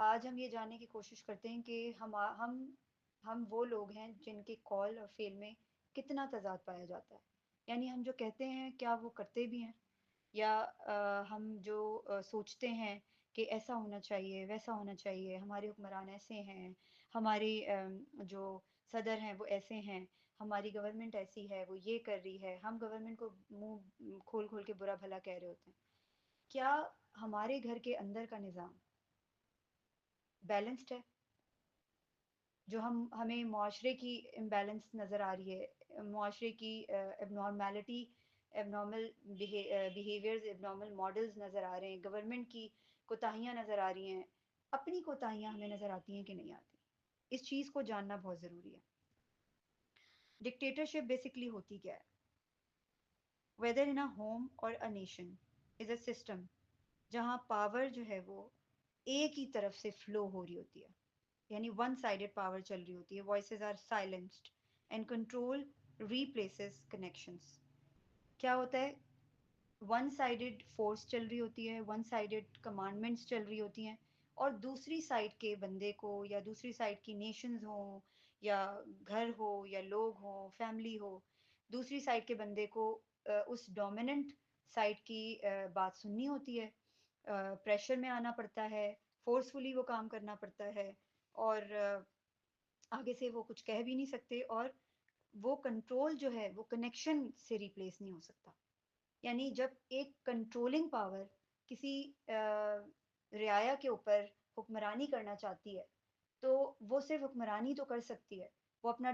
آج ہم یہ جاننے کی کوشش کرتے ہیں کہ ہم وہ لوگ ہیں جن کے کال اور فیل میں کتنا تضاد پایا جاتا ہے. یعنی ہم جو کہتے ہیں کیا وہ کرتے بھی ہیں، یا ہم جو سوچتے ہیں کہ ایسا ہونا چاہیے ویسا ہونا چاہیے، ہمارے حکمران ایسے ہیں، ہماری جو صدر ہیں وہ ایسے ہیں، ہماری گورنمنٹ ایسی ہے، وہ یہ کر رہی ہے، ہم گورنمنٹ کو منہ کھول کھول کے برا بھلا کہہ رہے ہوتے ہیں. کیا ہمارے گھر کے اندر کا نظام بیلنسڈ ہے؟ جو ہمیں معاشرے کی امبیلنس نظر آ رہی ہے، معاشرے کی abnormality, abnormal behaviours, abnormal models نظر آ رہے ہیں، گورنمنٹ کی کوتاہیاں نظر آ رہی ہیں، اپنی کوتاہیاں ہمیں نظر آتی ہیں کہ نہیں آتی؟ اس چیز کو جاننا بہت ضروری ہے. ڈکٹیٹرشپ بیسکلی ہوتی کیا ہے؟ ویدر ان اے ہوم اور a nation is a system جہاں پاور جو ہے وہ ایک ہی طرف سے فلو ہو رہی ہوتی ہے، یعنی ون سائیڈڈ پاور چل رہی ہوتی ہے، voices are silenced and control replaces connections. کیا ہوتا ہے؟ ون سائیڈڈ فورس چل رہی ہوتی ہے، ون سائیڈڈ کمانڈمنٹس چل رہی ہوتی ہیں، اور دوسری سائڈ کے بندے کو یا دوسری سائڈ کی نیشنز ہوں یا گھر ہو یا لوگ ہوں، فیملی ہو، دوسری سائڈ کے بندے کو اس ڈومیننٹ سائڈ کی بات سننی ہوتی ہے، پریشر میں آنا پڑتا ہے، فورسفلی وہ کام کرنا پڑتا ہے، اور آگے سے وہ کچھ کہہ بھی نہیں سکتے، اور وہ کنٹرول جو ہے وہ کنیکشن سے ریپلیس نہیں ہو سکتا. یعنی جب ایک کنٹرولنگ پاور کسی رعایا کے اوپر حکمرانی کرنا چاہتی ہے تو وہ صرف حکمرانی تو کر سکتی ہے، وہ اپنا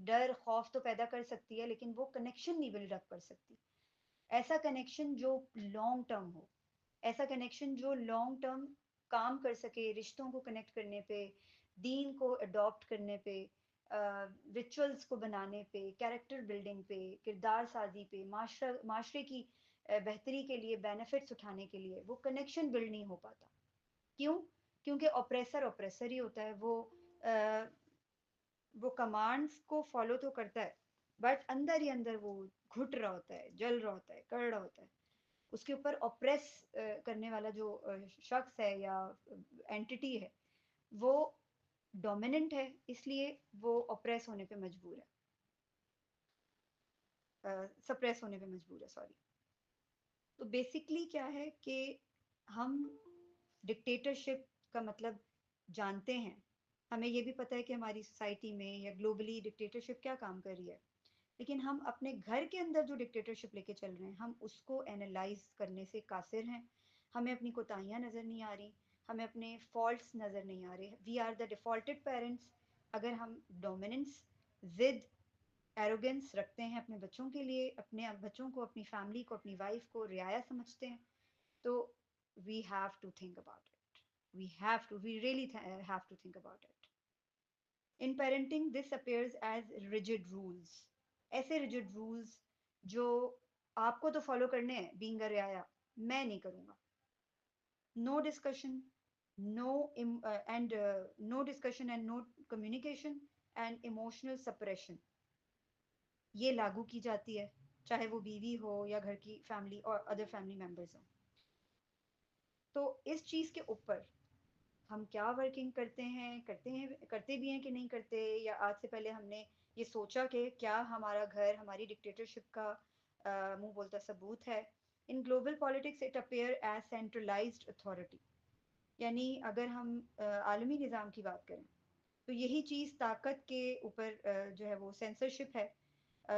ڈر خوف تو پیدا کر سکتی ہے، لیکن وہ کنیکشن نہیں بلڈ اپ کر سکتی. ایسا کنیکشن جو لانگ ٹرم ہو، ایسا کنیکشن جو لانگ ٹرم کام کر سکے، رشتوں کو کنیکٹ کرنے پہ، دین کو اڈاپٹ کرنے پہ، ریچولز کو بنانے پہ، کیریکٹر بلڈنگ پہ، کردار سازی پہ، معاشرے کی بہتری کے لیے، بینیفٹس اٹھانے کے لیے وہ کنیکشن بلڈ نہیں ہو پاتا. کیوں؟ کیونکہ اوپریسر ہی ہوتا ہے. وہ کمانڈز کو فالو تو کرتا ہے، بٹ اندر ہی اندر وہ گھٹ رہا ہوتا ہے، جل رہا ہوتا ہے، کر رہا ہوتا ہے. اس کے اوپر اوپریس کرنے والا جو شخص ہے یا اینٹی ہے وہ ڈومیننٹ ہے، اس لیے وہ اوپریس ہونے پہ مجبور ہے، سپریس ہونے پہ مجبور ہے، سوری. تو بیسکلی کیا ہے کہ ہم ڈکٹیٹرشپ کا مطلب جانتے ہیں، ہمیں یہ بھی پتہ ہے کہ ہماری سوسائٹی میں یا گلوبلی ڈکٹیٹرشپ کیا کام کر رہی ہے، لیکن ہم اپنے گھر کے اندر جو ڈکٹیٹرشپ لے کے چل رہے ہیں ہم اس کو اینالائز کرنے سے قاصر ہیں. ہمیں اپنی کوتاہیاں نظر نہیں آ رہی، ہمیں اپنے فالٹس نظر نہیں آ رہے. We are the defaulted parents. اگر ہم ڈومیننس، ضد، ایروگنس رکھتے ہیں اپنے بچوں کے لیے، اپنے بچوں کو، اپنی فیملی کو، اپنی وائف کو رعایا سمجھتے ہیں، تو we have to think about it. We really have to think about it. In parenting, this appears as rigid rules. ایسے rigid rules جو آپ کو تو فالو کرنے ہیں being a رعایا، میں نہیں کروں گا. No discussion, no discussion and no communication and emotional suppression یہ لاگو کی جاتی ہے، چاہے وہ بیوی ہو یا گھر کی فیملی اور ادر فیملی ممبرز ہوں. تو اس چیز کے اوپر ہم کیا ورکنگ کرتے بھی ہیں کہ نہیں کرتے، یا آج سے پہلے ہم نے یہ سوچا کہ کیا ہمارا گھر ہماری ڈکٹیٹرشپ کا منہ بولتا ثبوت ہے. In global politics it appear as centralised authority. یعنی اگر ہم عالمی نظام کی بات کریں تو یہی چیز طاقت کے اوپر جو ہے وہ سینسرشپ ہے،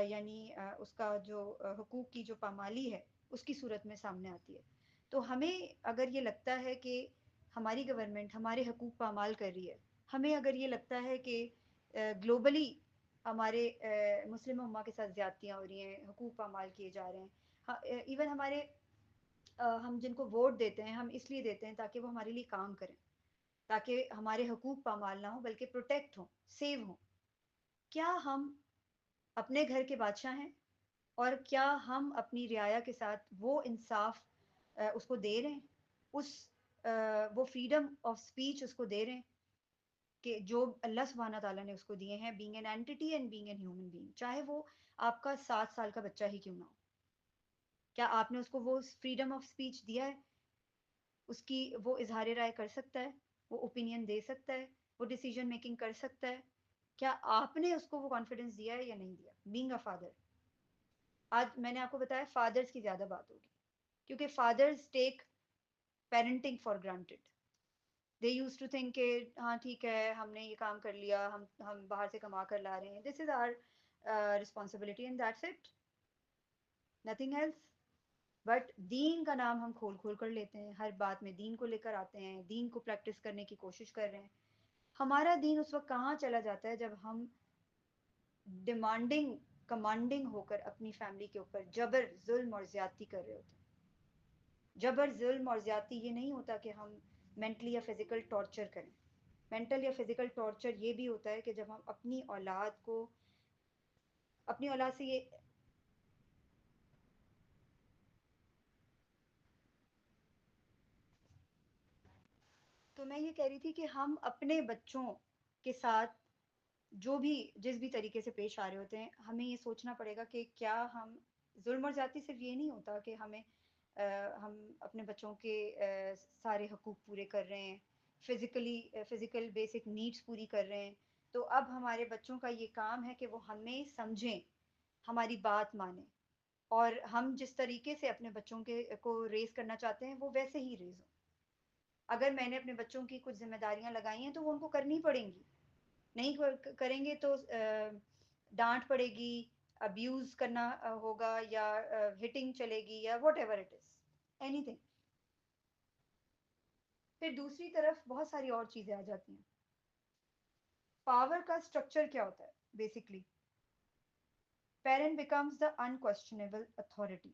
یعنی اس کا جو حقوق کی جو پامالی ہے اس کی صورت میں سامنے آتی ہے. تو ہمیں اگر یہ لگتا ہے کہ ہماری گورنمنٹ ہمارے حقوق پامال کر رہی ہے، ہمیں اگر یہ لگتا ہے کہ گلوبلی ہمارے مسلم امہ کے ساتھ زیادتیاں ہو رہی ہیں، حقوق پامال کیے جا رہے ہیں، ایون ہمارے ہم جن کو ووٹ دیتے ہیں ہم اس لیے دیتے ہیں تاکہ وہ ہمارے لیے کام کریں، تاکہ ہمارے حقوق پامال نہ ہوں بلکہ پروٹیکٹ ہوں، سیو ہوں. کیا ہم اپنے گھر کے بادشاہ ہیں؟ اور کیا ہم اپنی رعایا کے ساتھ وہ انصاف اس کو دے رہے ہیں، اس وہ فریڈم آف سپیچ اس کو دے رہے ہیں کہ جو اللہ سبحانہ تعالیٰ نے اس کو دیے ہیں، being an entity and being an human being, چاہے وہ آپ کا 7 سال کا بچہ ہی کیوں نہ ہو؟ کیا آپ نے اس کو وہ فریڈم آف سپیچ دیا ہے؟ اس کی وہ اظہار رائے کر سکتا ہے؟ وہ اوپینین دے سکتا ہے, وہ ڈیسیجن میکنگ کر سکتا ہے. کیا آپ نے اس کو وہ کانفیڈنس دیا ہے یا نہیں دیا بینگ اے فادر؟ آج میں نے آپ کو بتایا فادرز کی زیادہ بات ہوگی, کیونکہ fathers take parenting for granted. They use to think کہ ہاں ٹھیک ہے, ہم نے یہ کام کر لیا, ہم باہر سے کما کر لا رہے ہیں, this is our responsibility and that's it, nothing else. But دین کا نام ہم کھول کھول کر لیتے ہیں, ہر بات میں دین کو لے کر آتے ہیں, دین کو پریکٹس کرنے کی کوشش کر رہے ہیں. ہمارا دین اس وقت کہاں چلا جاتا ہے جب ہم ڈیمانڈنگ کمانڈنگ ہو کر اپنی فیملی کے اوپر جبر ظلم اور زیادتی کر رہے ہوتے ہیں. جبر ظلم اور زیادتی یہ نہیں ہوتا کہ ہم مینٹلی یا فزیکل ٹارچر کریں. مینٹل یا فزیکل ٹارچر یہ بھی ہوتا ہے کہ جب ہم اپنی اولاد سے یہ. تو میں یہ کہہ رہی تھی کہ ہم اپنے بچوں کے ساتھ جس بھی طریقے سے پیش آ رہے ہوتے ہیں, ہمیں یہ سوچنا پڑے گا کہ کیا ہم ظلم اور زیادتی صرف یہ نہیں ہوتا کہ ہم اپنے بچوں کے سارے حقوق پورے کر رہے ہیں, فزیکل بیسک نیڈس پوری کر رہے ہیں. تو اب ہمارے بچوں کا یہ کام ہے کہ وہ ہمیں سمجھیں, ہماری بات مانیں, اور ہم جس طریقے سے اپنے بچوں کو ریز کرنا چاہتے ہیں وہ ویسے ہی ریز ہوں. اگر میں نے اپنے بچوں کی کچھ ذمہ داریاں لگائی ہیں تو وہ ان کو کرنی پڑیں گی. نہیں کریں گے تو ڈانٹ پڑے گی, ابیوز کرنا ہوگا, یا ہٹنگ چلے گی, یا what ever it is, any thing. پھر دوسری طرف بہت ساری اور چیزیں آ جاتی ہیں. پاور کا اسٹرکچر کیا ہوتا ہے basically? Parent becomes the unquestionable authority.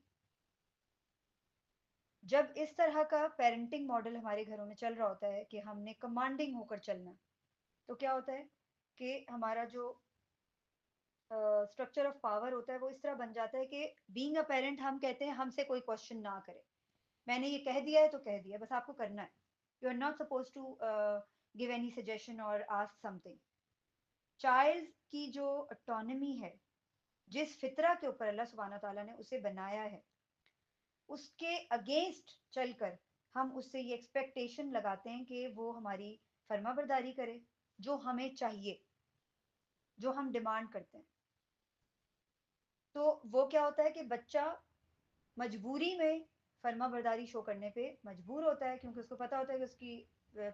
جب اس طرح کا پیرنٹنگ ماڈل ہمارے گھروں میں چل رہا ہوتا ہے کہ ہم نے کمانڈنگ ہو کر چلنا, تو کیا ہوتا ہے کہ ہمارا جو اسٹرکچر آف پاور ہوتا ہے وہ اس طرح بن جاتا ہے کہ بینگ اے پیرنٹ ہم کہتے ہیں ہم سے کوئی کوشچن نہ کرے. میں نے یہ کہہ دیا ہے تو کہہ دیا, بس آپ کو کرنا ہے. You are not suppose to give any suggestion اور آسک سم تھنگ. چائلڈ کی جو اٹانمی ہے, جس فطرہ کے اوپر اللہ سبحانہ تعالیٰ نے اسے بنایا ہے, اس کے اگینسٹ چل کر ہم اس سے یہ ایکسپیکٹیشن لگاتے ہیں کہ وہ ہماری فرما برداری کرے, جو ہمیں چاہیے, جو ہم ڈیمانڈ کرتے ہیں. تو وہ کیا ہوتا ہے کہ بچہ مجبوری میں فرما برداری شو کرنے پہ مجبور ہوتا ہے, کیونکہ اس کو پتا ہوتا ہے کہ اس کی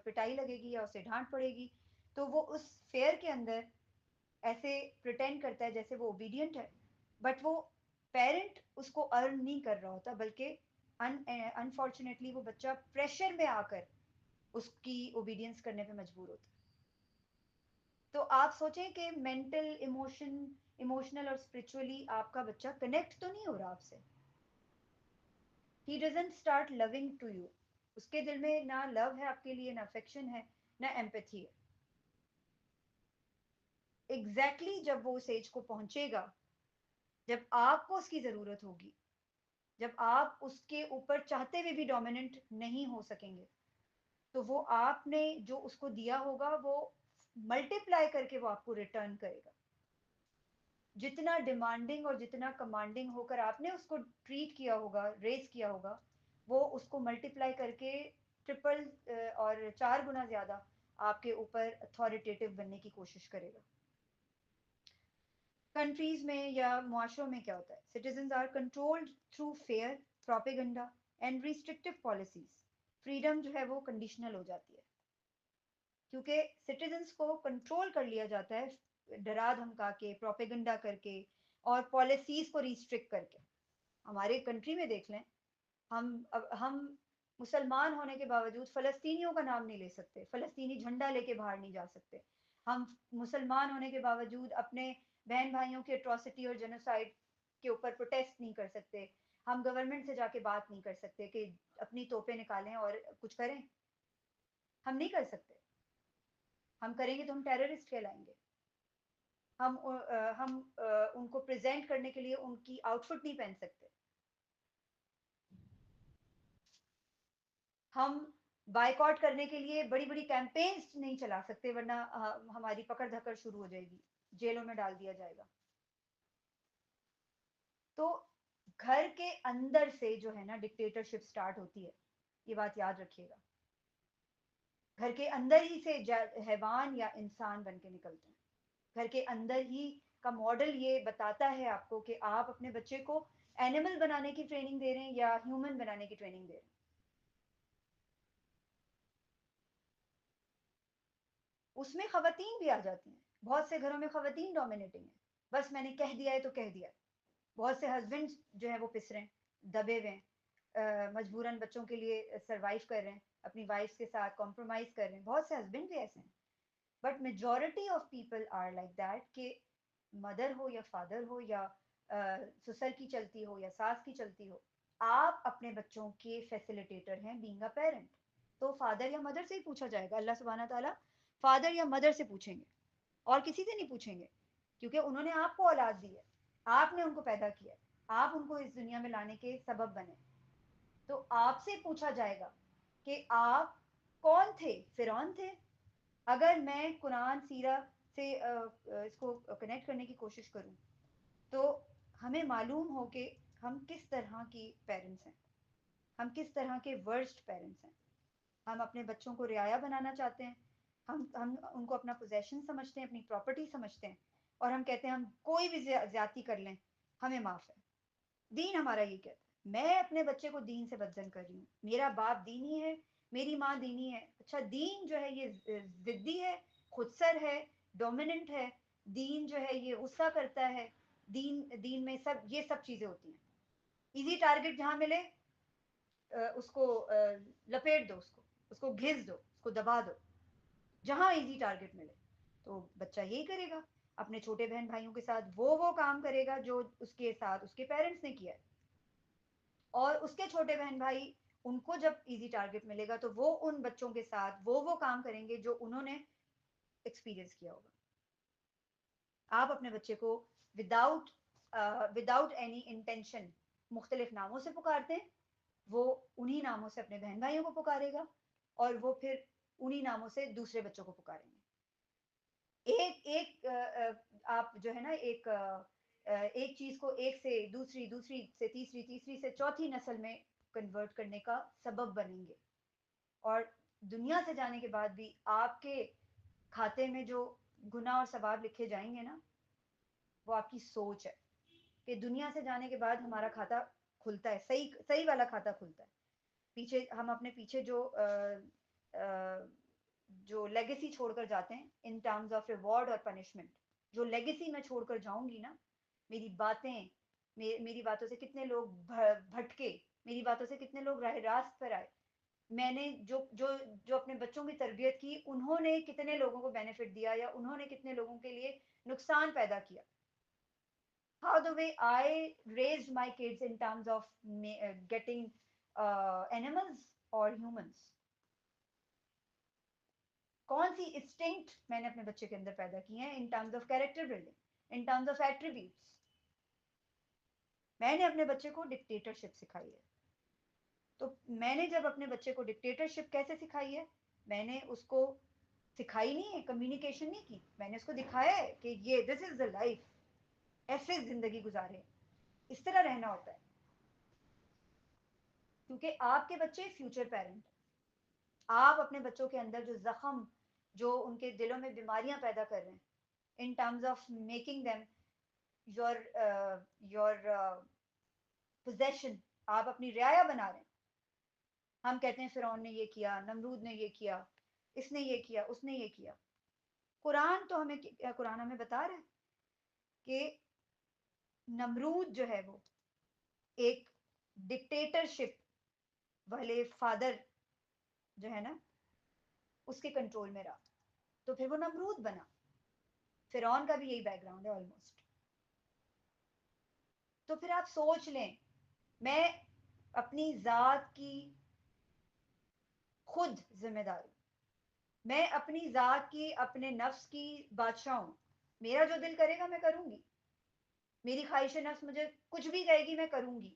پٹائی لگے گی یا اسے ڈانٹ پڑے گی. تو وہ اس فیئر کے اندر ایسے پریٹینڈ کرتا ہے جیسے وہ اوبیڈینٹ ہے, بٹ وہ پیرنٹ اس کو ارن نہیں کر رہا ہوتا, بلکہ انفارچونیٹلی وہ بچہ پریشر میں آ کر اس کی اوبیڈینس کرنے پہ مجبور ہوتا ہے. تو آپ سوچیں کہ ایموشنل اور اسپرچولی آپ کا بچہ کنیکٹ تو نہیں ہو رہا آپ سے. He doesn't start loving to you. اس کے دل میں نہ لو ہے آپ کے لیے, نہ افیکشن ہے, نہ ایمپیتھی ہے. ایگزیکٹلی جب وہ اس ایج کو پہنچے گا, جب آپ کو اس کی ضرورت ہوگی, جب آپ اس کے اوپر چاہتے ہوئے بھی ڈومیننٹ نہیں ہو سکیں گے, تو وہ آپ نے جو اس کو دیا ہوگا وہ ملٹیپلائی کر کے وہ آپ کو ریٹرن کرے گا. جتنا ڈیمانڈنگ اور جتنا کمانڈنگ ہو کر آپ نے اس کو ٹریٹ کیا ہوگا, ریز کیا ہوگا, وہ اس کو ملٹیپلائی کر کے ٹرپل اور 4 گنا زیادہ آپ کے اوپر اتھارٹیٹیو بننے کی کوشش کرے گا. کنٹریز میں یا معاشروں میں کیا ہوتا ہے, citizens are controlled through fear, propaganda and restrictive policies. Freedom جو ہے وہ کنڈیشنل ہو جاتی ہے, کیونکہ سٹیزنز کو کنٹرول کر لیا جاتا ہے ڈرا دھمکا کے, پروپیگنڈا کر کے, اور پالیسیز کو ریسٹرکٹ کر کے. ہمارے کنٹری میں دیکھ لیں, ہم مسلمان ہونے کے باوجود فلسطینیوں کا نام نہیں لے سکتے, فلسطینی جھنڈا لے کے باہر نہیں جا سکتے. ہم مسلمان ہونے کے باوجود اپنے بہن بھائیوں کی اٹراسٹی اور جینوسائیڈ کے اوپر پروٹیسٹ نہیں کر سکتے. ہم گورنمنٹ سے جا کے بات نہیں کر سکتے کہ اپنی توپیں نکالیں اور کچھ کریں. ہم نہیں کر سکتے. ہم کریں گے تو ہم ٹیررسٹ کہلائیں گے. ہم ان کو پریزنٹ کرنے کے لیے ان کی آؤٹ فٹ نہیں پہن سکتے. ہم بائیکاٹ کرنے کے لیے بڑی بڑی کیمپینز نہیں چلا سکتے, ورنہ ہماری پکڑ دھکڑ شروع ہو جائے گی, جیلوں میں ڈال دیا جائے گا. تو گھر کے اندر سے جو ہے نا ڈکٹیٹرشپ سٹارٹ ہوتی ہے, یہ بات یاد رکھیے گا. گھر کے اندر ہی سے حیوان یا انسان بن کے نکلتے ہیں. گھر کے اندر ہی کا ماڈل یہ بتاتا ہے آپ کو کہ آپ اپنے بچے کو اینیمل بنانے کی ٹریننگ دے رہے ہیں یا ہیومن بنانے کی ٹریننگ دے رہے ہیں. اس میں خواتین بھی آ جاتی ہیں. بہت سے گھروں میں خواتین ڈومینیٹنگ ہیں. بس میں نے کہہ دیا ہے تو کہہ دیا. بہت سے ہسبینڈ جو ہیں وہ پس رہے ہیں، دبے ہوئے ہیں، مجبوراً بچوں کے لیے سروائیو کر رہے ہیں، اپنی وائف کے ساتھ کمپرومائز کر رہے ہیں. بہت سے ہسبینڈ بھی ایسے ہیں. But majority of people are like that کہ مدر ہو یا فادر ہو یا سسر کی چلتی ہو یا ساس کی چلتی ہو، آپ اپنے بچوں کے فیسیلیٹیٹر ہیں بینگ اے پیرنٹ. تو فادر یا مدر سے ہی پوچھا جائے گا. اللہ سبحانہ تعالیٰ فادر یا مدر سے پوچھیں گے اور کسی سے نہیں پوچھیں گے، کیونکہ انہوں نے آپ کو اولاد دی ہے، آپ نے ان کو پیدا کیا ہے، آپ ان کو اس دنیا میں لانے کے سبب بنے. تو آپ سے پوچھا جائے گا کہ آپ کون تھے. فرعون تھے. اگر میں قرآن سیرہ سے اس کو کنیکٹ کرنے کی کوشش کروں تو ہمیں معلوم ہو کہ ہم کس طرح کی پیرنٹس ہیں، ہم کس طرح کے ورسٹ پیرنٹس ہیں. ہم اپنے بچوں کو رعایا بنانا چاہتے ہیں. ہم ان کو اپنا پوزیشن سمجھتے ہیں، اپنی پراپرٹی سمجھتے ہیں، اور ہم کہتے ہیں ہم کوئی بھی زیادتی کر لیں ہمیں معاف ہے. دین ہمارا یہ کہتا ہے. میں اپنے بچے کو دین سے بدزن کر رہی ہوں. میرا باپ دینی ہے، میری ماں دینی ہے. اچھا دین جو ہے یہ ضدی ہے، خود سر ہے، ڈومیننٹ ہے. دین جو ہے یہ غصہ کرتا ہے. دین میں یہ سب چیزیں ہوتی ہیں. ایزی ٹارگٹ جہاں ملے اس کو لپیٹ دو، اس کو گھس دو، اس کو دبا دو. جہاں ایزی ٹارگٹ ملے تو بچہ یہی کرے گا. اپنے چھوٹے بہن بھائیوں کے ساتھ وہ کام کرے گا جو اس کے ساتھ اس کے پیرنٹس نے کیا ہے. اور اس کے چھوٹے بہن بھائی ان کو جب ایزی ٹارگٹ ملے گا تو وہ ان بچوں کے ساتھ وہ کام کریں گے جو انہوں نے ایکسپیرئنس کیا ہوگا. آپ اپنے بچے کو وداؤٹ اینی انٹینشن مختلف ناموں سے پکارتے ہیں، وہ انہی ناموں سے اپنے بہن بھائیوں کو پکارے گا اور وہ پھر انہی ناموں سے دوسرے بچوں کو پکاریں گے. ایک ایک آپ جو ہے نا ایک چیز کو ایک سے دوسری، دوسری سے تیسری، تیسری سے چوتھی نسل میں کنورٹ کرنے کا سبب بنیں گے. اور دنیا سے جانے کے بعد بھی آپ کے کھاتے میں جو گناہ اور ثواب لکھے جائیں گے نا وہ آپ کی سوچ ہے کہ دنیا سے جانے کے بعد ہمارا کھاتا کھلتا ہے، صحیح والا کھاتا کھلتا ہے. پیچھے ہم اپنے پیچھے جو لیگیسی چھوڑ کر جاتے ہیں ان ٹرمز آف ریوارڈ اور پنشمنٹ، جو لیگیسی میں چھوڑ کر جاؤں گی نا، میری باتیں، میری باتوں سے کتنے لوگ بھٹکے، میری باتوں سے کتنے لوگ راہ راست پر آئے، میں نے جو اپنے بچوں کی تربیت کی انہوں نے کتنے لوگوں کو بینیفٹ دیا یا انہوں نے کتنے لوگوں کے لیے نقصان پیدا کیا. How the way I raised my kids in terms of getting animals or humans. کون سی انسٹنکٹ میں نے اپنے بچے کے اندر پیدا کی ہیں in terms of character building, in terms of attributes. میں نے اپنے بچے کو ڈکٹیٹرشپ سکھائی ہے. تو میں نے جب اپنے بچے کو ڈکٹیٹرشپ کیسے سکھائی ہے، میں نے اس کو سکھائی نہیں ہے، کمیونیکیشن نہیں کی، میں نے اس کو دکھایا ہے کہ یہ دس از دا لائف، ایسے زندگی گزارے، اس طرح رہنا ہوتا ہے. کیونکہ آپ کے بچے فیوچر پیرنٹ، آپ اپنے بچوں کے اندر جو زخم، جو ان کے دلوں میں بیماریاں پیدا کر رہے ہیں in terms of making them your position, آپ اپنی رعایا بنا رہے ہیں. ہم کہتے ہیں فرعون نے یہ کیا، نمرود نے یہ کیا، اس نے یہ کیا، اس نے یہ کیا. قرآن ہمیں بتا رہا ہے کہ نمرود جو ہے وہ ایک ڈکٹیٹرشپ والے فادر جو ہے نا اس کے کنٹرول میں رہا، تو پھر وہ نمرود بنا. فرعون کا بھی یہی بیک گراؤنڈ ہے آلموسٹ. تو پھر آپ سوچ لیں، میں اپنی ذات کی خود ذمہ دار ہوں، میں اپنی ذات کی، اپنے نفس کی بادشاہ ہوں. میرا جو دل کرے گا میں کروں گی، میری خواہش نفس مجھے کچھ بھی کہے گی میں کروں گی.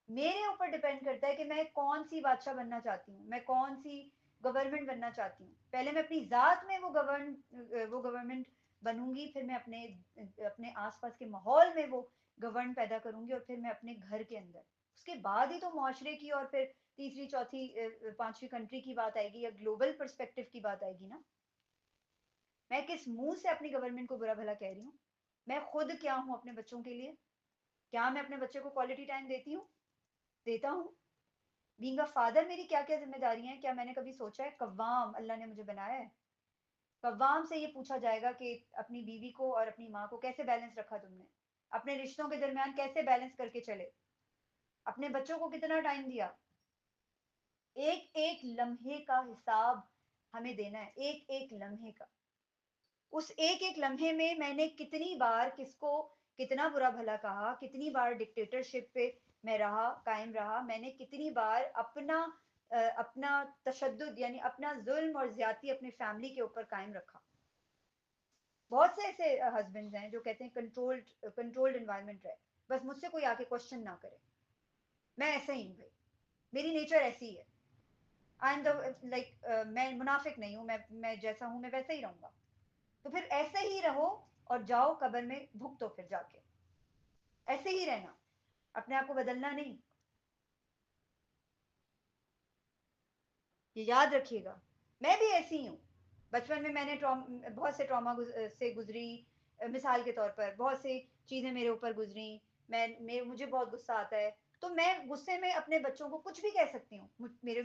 میرے اوپر ڈپینڈ کرتا ہے کہ میں کون سی بادشاہ بننا چاہتی ہوں، میں کون سی گورنمنٹ بننا چاہتی ہوں. پہلے میں اپنی ذات میں وہ گورنمنٹ بنوں گی، پھر میں اپنے آس پاس کے ماحول میں وہ گورن پیدا کروں گی، اور پھر میں اپنے گھر کے اندر، اس کے بعد ہی تو معاشرے کی اور پھر تیسری چوتھی پانچویں کنٹری کی بات آئے گی یا گلوبل پرسپیکٹو کی بات آئے گی نا، میں کس منہ سے اپنی گورنمنٹ کو برا بھلا کہہ رہی ہوں؟ میں خود کیا ہوں اپنے بچوں کے لیے؟ کیا میں اپنے بچے کو کوالٹی ٹائم دیتی ہوں؟ دیتا ہوں؟ بینگ اے فادر میری کیا کیا ذمہ داریاں ہیں؟ کیا میں نے کبھی سوچا ہے؟ قوام اللہ نے مجھے بنایا ہے، قوام سے یہ پوچھا جائے گا کہ اپنی بیوی کو اور اپنی ماں کو کیسے بیلنس رکھا تم نے، اپنے رشتوں کے درمیان کیسے بیلنس کر کے چلے، اپنے بچوں کو کتنا ٹائم دیا؟ ایک ایک لمحے کا حساب ہمیں دینا ہے، ایک ایک لمحے کا۔ اس ایک ایک لمحے میں نے کتنی بار کس کو کتنا برا بھلا کہا، کتنی بار ڈکٹیٹرشپ پہ میں رہا، قائم رہا، میں نے کتنی بار اپنا تشدد یعنی اپنا ظلم اور زیادتی اپنی فیملی کے اوپر قائم رکھا۔ بہت سے ایسے ہسبینڈز ہیں جو کہتے ہیں کنٹرولڈ انوائرمنٹ رہے، بس مجھ سے کوئی آ کے کوشچن نہ کرے، میں ایسا ہی ہوں بھائی، میری نیچر ایسی ہے، آئی ایم دا لائک، میں منافق نہیں ہوں، میں جیسا ہوں میں ویسا ہی رہوں گا، تو پھر ایسے ہی رہو اور جاؤ قبر میں بھگتو، پھر جا کے ایسے ہی رہنا، اپنے آپ کو بدلنا نہیں، یہ یاد رکھیے گا۔ میں بھی ایسی ہوں، بچپن میں نے بہت سے ٹراما سے گزری، مثال کے طور پر بہت سی چیزیں میرے اوپر گزری، مجھے بہت غصہ آتا ہے، تو میں غصے میں اپنے بچوں کو کچھ بھی کہہ سکتی ہوں،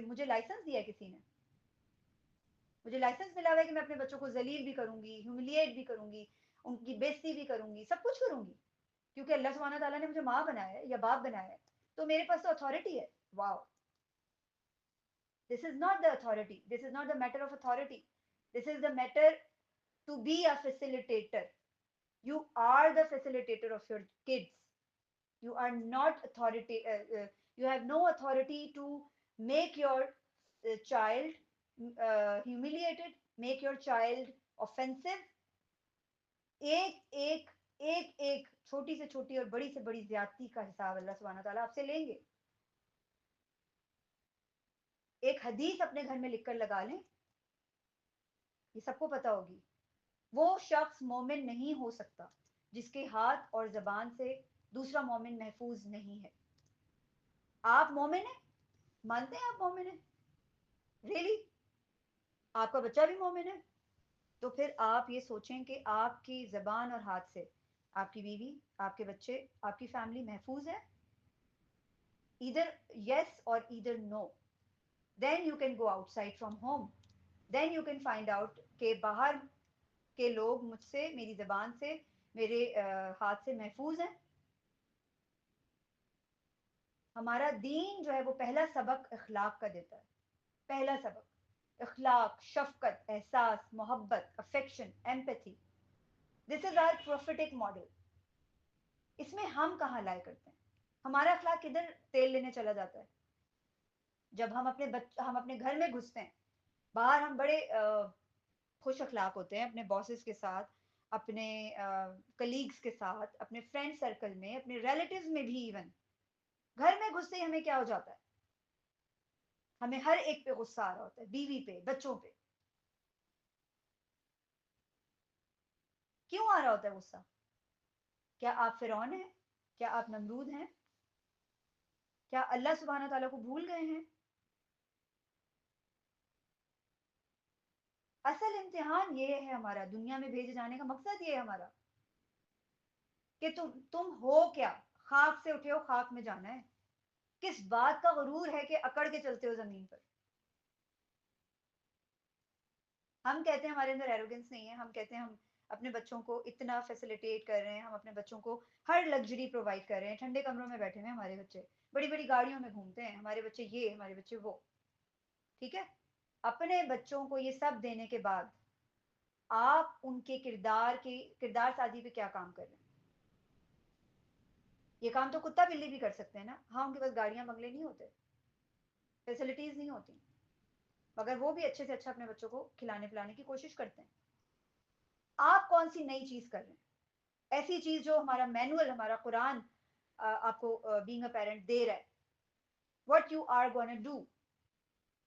مجھے لائسنس دیا ہے کسی نے، مجھے لائسنس ملا ہوا ہے کہ میں اپنے بچوں کو ذلیل بھی کروں گی، ہیوملیٹ بھی کروں گی، ان کی بےزتی بھی کروں گی، سب کچھ کروں گی، کیونکہ اللہ سبحانہ تعالیٰ نے مجھے ماں بنایا ہے یا باپ بنایا ہے، تو میرے پاس تو اتھارٹی ہے۔ واؤ، this is not the authority, this is not the matter of authority, this is the matter to be a facilitator. You are the facilitator of your kids, you are not authority, you have no authority to make your child humiliated, make your child offensive. ایک ایک ایک ایک چھوٹی سے چھوٹی اور بڑی سے بڑی زیادتی کا حساب اللہ سبحانہ تعالیٰ آپ سے لیں گے۔ ایک حدیث اپنے گھر میں لکھ کر لگا لیں، یہ سب کو پتا ہوگی، وہ شخص مومن نہیں ہو سکتا جس کے ہاتھ اور زبان سے دوسرا مومن محفوظ نہیں ہے۔ آپ مومن ہیں؟ مانتے ہیں آپ مومن ہیں؟ ریلی؟ آپ کا بچہ بھی مومن ہے؟ تو پھر آپ یہ سوچیں کہ آپ کی زبان اور ہاتھ سے آپ کی بیوی، آپ کے بچے، آپ کی فیملی محفوظ ہے؟ either yes or either no. Then you can go outside from home. Then you can find out کہ باہر کے لوگ مجھ سے، میری زبان سے، میرے ہاتھ سے محفوظ ہیں۔ ہمارا دین جو ہے وہ پہلا سبق اخلاق کا دیتا ہے، پہلا سبق اخلاق، شفقت، احساس، محبت، افیکشن، ایمپیتھی۔ دس از آور پروفیٹک ماڈل۔ اس میں ہم کہاں لائے کرتے ہیں؟ ہمارا اخلاق کدھر تیل لینے چلا جاتا ہے؟ جب ہم اپنے گھر میں گھستے ہیں، باہر ہم بڑے خوش اخلاق ہوتے ہیں اپنے باسز کے ساتھ، اپنے کلیگز کے ساتھ، اپنے فرینڈ سرکل میں، اپنے ریلیٹیوز میں بھی، ایون گھر میں گھستے ہی ہمیں کیا ہو جاتا ہے؟ ہمیں ہر ایک پہ غصہ آ رہا ہوتا ہے، بیوی پہ، بچوں پہ۔ کیوں آ رہا ہوتا ہے غصہ؟ کیا آپ فرعون ہیں؟ کیا آپ نمرود ہیں؟ کیا اللہ سبحانہ تعالیٰ کو بھول گئے ہیں؟ اصل امتحان یہ ہے، ہمارا دنیا میں بھیجے جانے کا مقصد یہ ہے ہمارا، کہ تم ہو کیا؟ خاک سے اٹھے ہو، خاک میں جانا ہے۔ کس بات کا غرور ہے کہ اکڑ کے چلتے ہو زمین پر؟ ہم کہتے ہیں ہمارے اندر ایروگنس نہیں ہے، ہم کہتے ہیں ہم اپنے بچوں کو اتنا فیسیلیٹیٹ کر رہے ہیں، ہم اپنے بچوں کو ہر لگژری پرووائڈ کر رہے ہیں، ٹھنڈے کمروں میں بیٹھے ہوئے ہمارے بچے، بڑی بڑی گاڑیوں میں گھومتے ہیں ہمارے بچے، یہ ہمارے بچے وہ، ٹھیک ہے؟ اپنے بچوں کو یہ سب دینے کے بعد آپ ان کے کردار سازی پہ کیا کام کر رہے ہیں؟ یہ کام تو کتا بلی بھی کر سکتے ہیں نا، ہاں ان کے پاس گاڑیاں بنگلے نہیں ہوتے، فیسلٹیز نہیں ہوتی، مگر وہ بھی اچھے سے اچھا اپنے بچوں کو کھلانے پلانے کی کوشش کرتے ہیں۔ آپ کون سی نئی چیز کر رہے ہیں؟ ایسی چیز جو ہمارا مینول، ہمارا قرآن آپ کو بینگ اے پیرنٹ دے رہا ہے، what you are going to do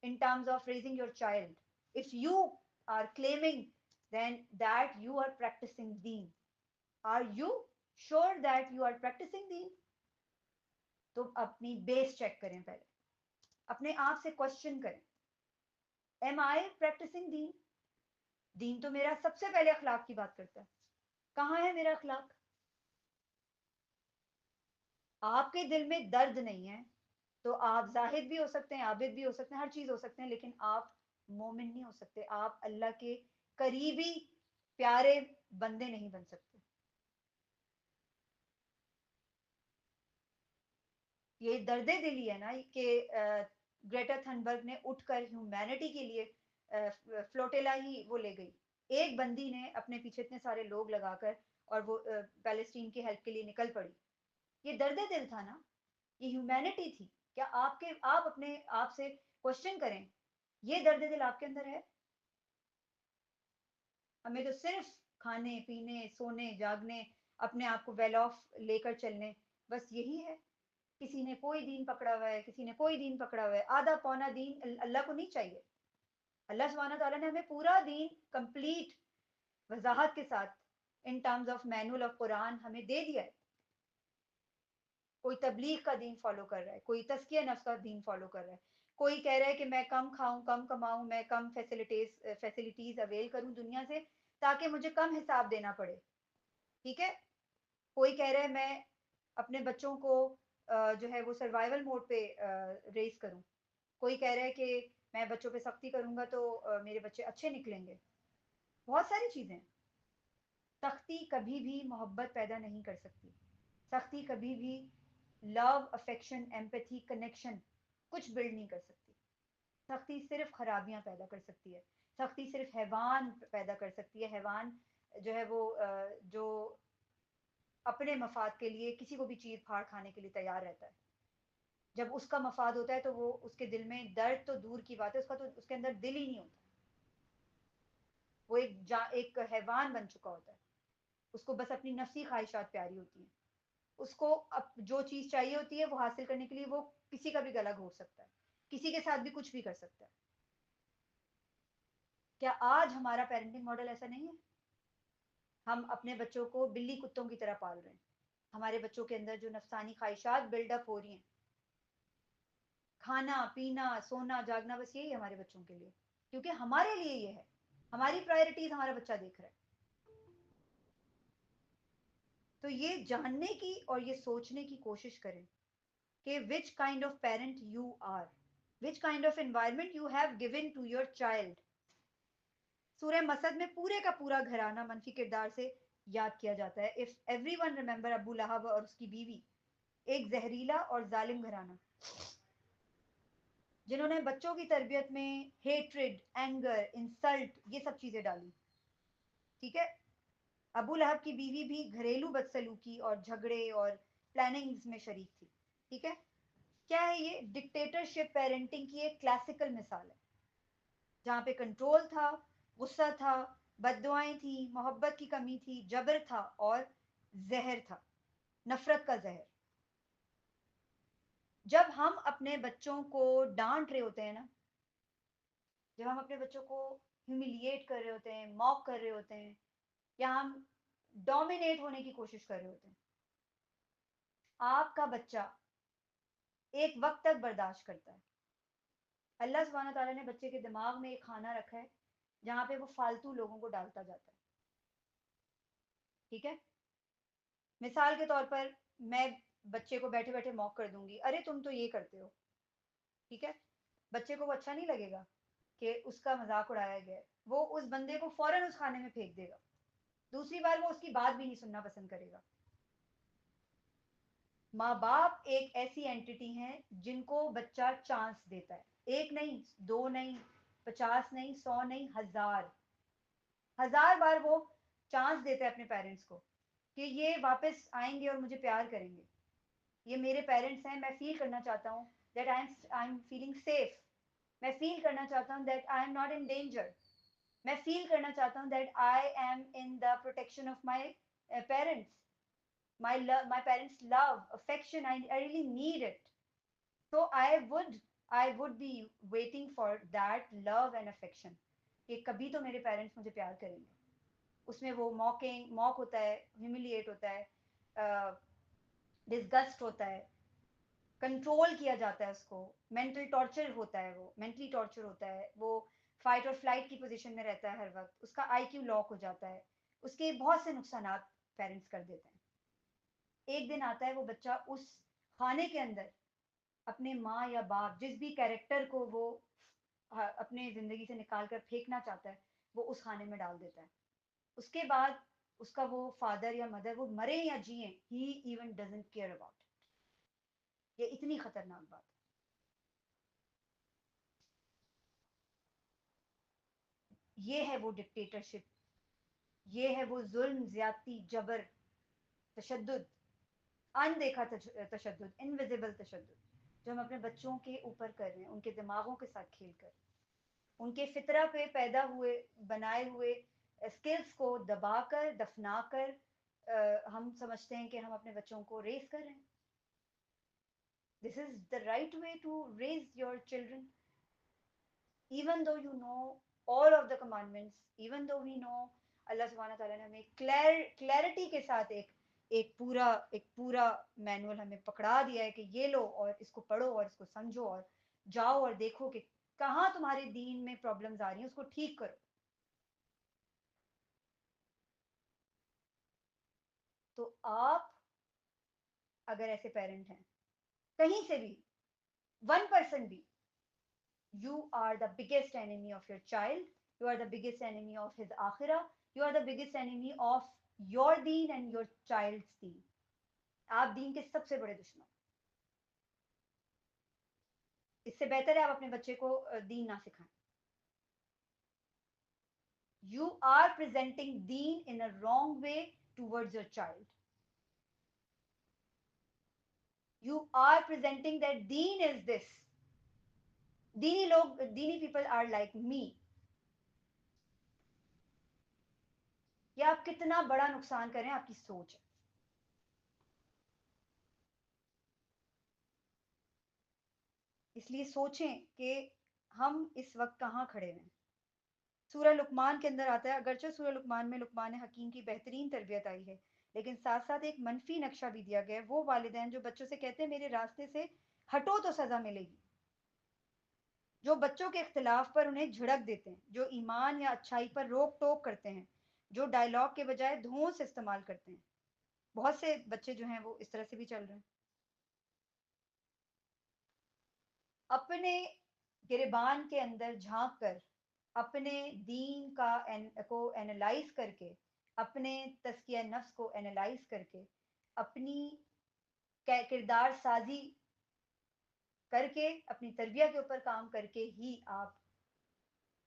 in terms of raising your child. If you are claiming then that you are practicing deen, are you sure that you are practicing deen? تو اپنی بیس check کریں پہلے، اپنے آپ سے question کریں, M آئی practising دین؟ دین تو میرا سب سے پہلے اخلاق کی بات کرتا ہے, کہاں ہے میرا اخلاق؟ آپ کے دل میں درد نہیں ہے تو آپ زاہد بھی ہو سکتے ہیں, عابد بھی ہو سکتے ہیں, ہر چیز ہو سکتے ہیں, لیکن آپ مومن نہیں ہو سکتے, آپ اللہ کے قریبی پیارے بندے نہیں بن سکتے. یہ درد دلی ہے نا کہ گریٹا تھنبرگ نے اٹھ کر ہیومینٹی کے لیے فلوٹیلا ہی وہ لے گئی, ایک بندی نے اپنے پیچھے اتنے سارے لوگ لگا کر اور وہ پیلسٹین کی ہیلپ کے لیے نکل پڑی. یہ درد دل تھا نا, یہ ہیومینٹی تھی. کیا آپ اپنے آپ سے کوشچن کریں, یہ درد دل آپ کے اندر ہے؟ ہمیں تو صرف کھانے پینے سونے جاگنے اپنے آپ کو ویل آف لے کر چلنے, بس یہی ہے. کسی نے کوئی دین پکڑا ہوا ہے, کسی نے کوئی دین پکڑا ہوا ہے, آدھا پونا دین اللہ کو نہیں چاہیے. اللہ سبحانہ تعالیٰ نے ہمیں پورا دین کمپلیٹ وضاحت کے ساتھ in terms of manual of Quran ہمیں دے دیا ہے. کوئی تبلیغ کا دین فالو کر رہا ہے, کوئی تزکیہ نفس کا دین فالو کر رہا ہے, کوئی کہہ رہا ہے کہ میں کم کھاؤں کم کماؤں, میں کم فیسلٹیز اویل کروں دنیا سے تاکہ مجھے کم حساب دینا پڑے. ٹھیک ہے, کوئی کہہ رہا ہے میں اپنے بچوں کو جو ہے وہ سروائیول موڈ پہ ریز کروں, کوئی کہہ رہا ہے کہ میں بچوں پہ سختی کروں گا تو میرے بچے اچھے نکلیں گے. بہت ساری چیزیں. سختی کبھی بھی محبت پیدا نہیں کر سکتی, سختی کبھی بھی لو افیکشن ایمپتھی کنیکشن کچھ بلڈ نہیں کر سکتی. سختی صرف خرابیاں پیدا کر سکتی ہے, سختی صرف حیوان پیدا کر سکتی ہے. حیوان جو ہے وہ جو اپنے مفاد کے لیے کسی کو بھی چیر پھاڑ کھانے کے لیے تیار رہتا ہے, جب اس کا مفاد ہوتا ہے تو وہ اس کے دل میں درد تو دور کی بات ہے, اس کا تو اس کے اندر دل ہی نہیں ہوتا. وہ ایک حیوان بن چکا ہوتا ہے, اس کو بس اپنی نفسی خواہشات پیاری ہوتی ہیں, اس کو اب جو چیز چاہیے ہوتی ہے وہ حاصل کرنے کے لیے وہ کسی کا بھی گلا گھونٹ سکتا ہے, کسی کے ساتھ بھی کچھ بھی کر سکتا ہے. کیا آج ہمارا پیرنٹنگ ماڈل ایسا نہیں ہے؟ ہم اپنے بچوں کو بلی کتوں کی طرح پال رہے ہیں. ہمارے بچوں کے اندر جو نفسانی خواہشات بلڈ اپ ہو رہی ہیں, کھانا پینا سونا جاگنا, بس یہی ہے ہمارے بچوں کے لیے, کیونکہ ہمارے لیے یہ ہے, ہماری پرائرٹیز ہمارا بچہ دیکھ رہا ہے. تو یہ جاننے کی اور یہ سوچنے کی کوشش کریں کہ which kind of parent you are, which kind of environment you have given to your child. سورہ مسد میں پورے کا پورا گھرانہ منفی کردار سے یاد کیا جاتا ہے. اف ایوری ون ریمبر ابو لہب اور اس کی بیوی, ایک زہریلا اور ظالم گھرانہ جنہوں نے بچوں کی تربیت میں ہیٹریڈ اینگر انسلٹ یہ سب چیزیں ڈالی. ٹھیک ہے, ابو لہب کی بیوی بھی گھریلو بدسلوکی اور جھگڑے اور پلاننگز میں شریک تھی. ٹھیک ہے, کیا ہے یہ ڈکٹیٹرشپ پیرنٹنگ کی ایک کلاسیکل مثال ہے, جہاں پہ کنٹرول تھا, غصہ تھا, بد دعائیں تھیں, محبت کی کمی تھی, جبر تھا اور زہر تھا, نفرت کا زہر. جب ہم اپنے بچوں کو ڈانٹ رہے ہوتے ہیں نا, جب ہم اپنے بچوں کو ہیوملیٹ کر رہے ہوتے ہیں, موک کر رہے ہوتے ہیں, یا ہم ڈومینیٹ ہونے کی کوشش کر رہے ہوتے ہیں, آپ کا بچہ ایک وقت تک برداشت کرتا ہے. اللہ سبحانہ تعالیٰ نے بچے کے دماغ میں ایک خانہ رکھا ہے جہاں پہ وہ فالتو لوگوں کو ڈالتا جاتا ہے. ٹھیک ہے, مثال کے طور پر میں بچے کو بیٹھے بیٹھے موک کر دوں گی, ارے تم تو یہ کرتے ہو. ٹھیک ہے, بچے کو وہ اچھا نہیں لگے گا کہ اس کا مذاق اڑایا گیا ہے, وہ اس بندے کو فوراً اس کھانے میں پھینک دے گا, دوسری بار وہ اس کی بات بھی نہیں سننا پسند کرے گا. ماں باپ ایک ایسی اینٹی ہیں جن کو بچہ چانس دیتا ہے, ایک نہیں, دو نہیں, 50 نہیں, 100 نہیں, ہزار ہزار بار وہ چانس دیتا ہے اپنے پیرنٹس کو کہ یہ واپس آئیں گے اور مجھے پیار کریں گے, یہ میرے پیرنٹس ہیں, میں فیل کرنا چاہتا ہوں that I am feeling safe, میں فیل کرنا چاہتا ہوں that I am not in danger, میں فیل کرنا چاہتا ہوں that I am in the protection of my parents, my parents love affection, I really need it. So I would be waiting for that love and affection کہ کبھی تو میرے parents مجھے پیار کریں گے. اس میں وہ موک ہوتا ہے, ہیوملیٹ ہوتا ہے, ڈسگسٹ ہوتا ہے, کنٹرول کیا جاتا ہے اس کو، مینٹل ٹارچر ہوتا ہے، وہ مینٹلی ٹارچر ہوتا ہے، وہ فائٹ اور فلائٹ کی پوزیشن میں رہتا ہے ہر وقت، اس کا آئی کیو لاک ہو جاتا ہے، اس کے بہت سے نقصانات پیرنٹس کر دیتے ہیں۔ ایک دن آتا ہے وہ بچہ اس خانے کے اندر اپنے ماں یا باپ جس بھی کیریکٹر کو وہ اپنے زندگی سے نکال کر پھینکنا چاہتا ہے وہ اس خانے میں ڈال دیتا ہے۔ اس کے بعد اس کا وہ فادر یا مدر وہ مرے یا جئیں he even doesn't care about it. یہ اتنی خطرناک بات ہے۔ یہ ہے وہ ڈکٹیٹرشپ، یہ ہے وہ ظلم، زیادتی، جبر، تشدد، اندیکھا تشدد، انویزیبل تشدد جو ہم اپنے بچوں کے اوپر کر رہے ہیں، ان کے دماغوں کے ساتھ کھیل کر، ان کے فطرہ پہ پیدا ہوئے بنائے ہوئے اسکلز کو دبا کر دفنا کر ہم سمجھتے ہیں کہ ہم اپنے بچوں کو ریز کر رہے ہیں۔ This is the right way to raise your children, even though you know all of the commandments, even though we know اللہ سبحانہ تعالیٰ نے ہمیں کلیئرٹی کے ساتھ ایک پورا مینول ہمیں پکڑا دیا ہے کہ یہ لو اور اس کو پڑھو اور اس کو سمجھو اور جاؤ اور دیکھو کہ کہاں تمہارے دین میں پرابلمز آ رہی ہیں، اس کو ٹھیک کرو۔ تو آپ اگر ایسے پیرنٹ ہیں کہیں سے بھی 1% بھی، you are the biggest enemy of your child, you are the biggest enemy of his akhirah, you are the biggest enemy of your deen and your child's deen۔ آپ دین کے سب سے بڑے دشمن۔ اس سے بہتر ہے آپ اپنے بچے کو دین نہ سکھائیں۔ you are presenting deen in a wrong way towards your child، you are presenting that deen is this، دینی لوگ، دینی people are like me۔ یہ آپ کتنا بڑا نقصان کریں آپ کی سوچ ہے۔ اس لیے سوچیں کہ ہم اس وقت کہاں کھڑے ہیں۔ سورہ لقمان کے اندر آتا ہے، اگرچہ سورہ لقمان میں لقمان حکیم کی بہترین تربیت آئی ہے، لیکن ساتھ ساتھ ایک منفی نقشہ بھی دیا گیا ہے، وہ والدین جو بچوں سے کہتے ہیں میرے راستے سے ہٹو تو سزا ملے گی، جو بچوں کے اختلاف پر انہیں جھڑک دیتے ہیں، جو ایمان یا اچھائی پر روک ٹوک کرتے ہیں، جو ڈائلاگ کے بجائے دھونس استعمال کرتے ہیں۔ بہت سے بچے جو ہیں وہ اس طرح سے بھی چل رہے ہیں۔ اپنے گریبان کے اندر جھانک کر، اپنے دین کو اینالائز کر کے، اپنے تزکیہ نفس کو اینالائز کر کے، اپنی کردار سازی کر کے، اپنی تربیت کے اوپر کام کر کے ہی آپ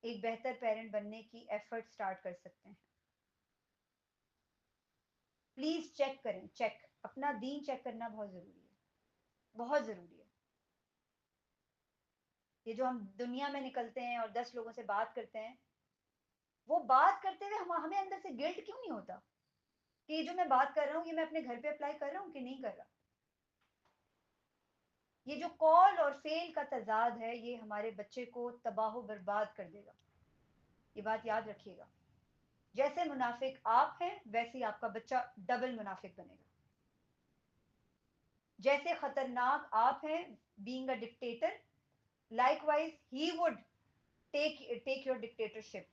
ایک بہتر پیرنٹ بننے کی ایفرٹ سٹارٹ کر سکتے ہیں۔ پلیز چیک کریں، چیک اپنا دین چیک کرنا بہت ضروری ہے، بہت ضروری ہے۔ یہ جو ہم دنیا میں نکلتے ہیں اور 10 لوگوں سے بات کرتے ہیں، وہ بات کرتے ہوئے ہمیں اندر سے گلٹ کیوں نہیں ہوتا کہ یہ جو میں بات کر رہا ہوں یہ میں اپنے گھر پہ اپلائی کر رہا ہوں کہ نہیں کر رہا؟ یہ جو کال اور فیل کا تضاد ہے یہ ہمارے بچے کو تباہ و برباد کر دے گا۔ یہ بات یاد رکھیے گا، جیسے منافق آپ ہیں ویسے ہی آپ کا بچہ ڈبل منافق بنے گا۔ جیسے خطرناک آپ ہیں being a dictator, likewise he would take your dictatorship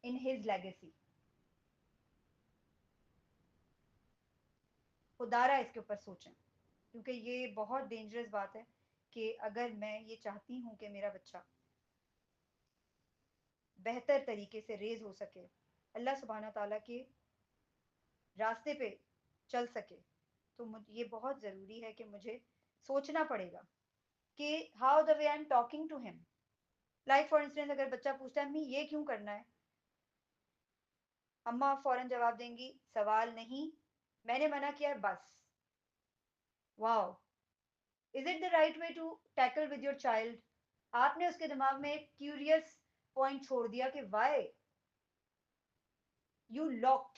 in his legacy۔ خدارہ اس کے اوپر سوچیں، کیونکہ یہ بہت ڈینجرس بات ہے کہ اگر میں یہ چاہتی ہوں کہ میرا بچہ بہتر طریقے سے ریز ہو سکے، اللہ سبحانہ تعالیٰ کے راستے پہ چل سکے، تو یہ بہت ضروری ہے کہ مجھے سوچنا پڑے گا کہ how the way I am talking to him. Like for instance اگر بچہ پوچھتا ہے امی یہ کیوں کرنا ہے، اماں فوراً جواب دیں گی سوال نہیں، میں نے منع کیا ہے بس۔ Wow, is it the right way to tackle with your child? آپ نے اس کے دماغ میں ایک کیوریس پوائنٹ چھوڑ دیا کہ why you locked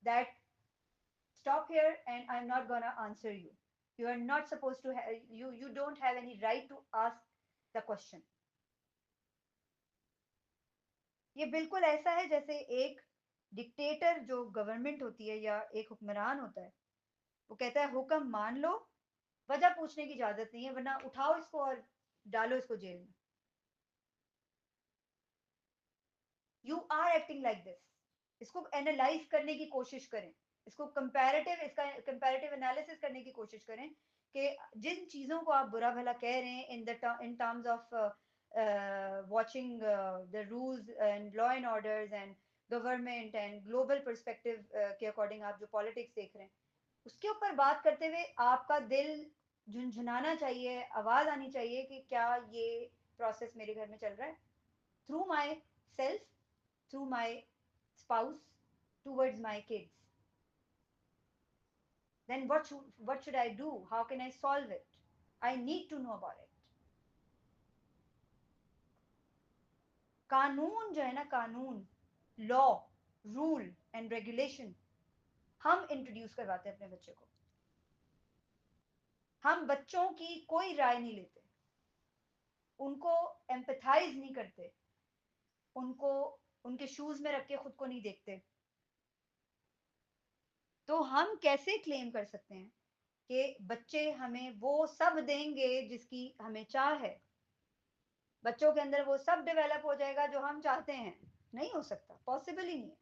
that, stop here and I'm not gonna answer you, you are not supposed to you don't have any right to ask the question۔ یہ بالکل ایسا ہے جیسے ایک ڈکٹیٹر جو گورنمنٹ ہوتی ہے یا ایک حکمران ہوتا ہے، وہ کہتا ہے حکم مان لو وجہ پوچھنے کی اجازت نہیں ہے، ورنہ اٹھاؤ اس کو اور ڈالو اس کو جیل میں. You are acting like this. اس کو اینالائز کرنے کی کوشش کریں، اس کو اس کا کمپیریٹیو انالیسس کرنے کی کوشش کریں کہ جن چیزوں کو آپ برا بھلا کہہ رہے ہیں in terms of watching the rules and law and orders and government and global perspective کے اکارڈنگ آپ جو پالیٹکس دیکھ رہے ہیں، اس کے اوپر بات کرتے ہوئے آپ کا دل جھنجھنانا چاہیے، آواز آنی چاہیے کہ کیا یہ پروسیس میرے گھر میں چل رہا ہے through my self, through my spouse, towards my kids. Then what should I do? How can I solve it? I need to know about it. قانون جو ہے نا، قانون، لا، رول اینڈ ریگولیشن ہم انٹروڈیوس کرواتے ہیں اپنے بچے کو. ہم بچوں کی کوئی رائے نہیں لیتے، ان کو ایمپتھائز نہیں کرتے، ان کو ان کے شوز میں رکھ کے خود کو نہیں دیکھتے. تو ہم کیسے کلیم کر سکتے ہیں کہ بچے ہمیں وہ سب دیں گے جس کی ہمیں چاہ ہے، بچوں کے اندر وہ سب ڈیولپ ہو جائے گا جو ہم چاہتے ہیں؟ نہیں ہو سکتا، پاسبل ہی نہیں ہے.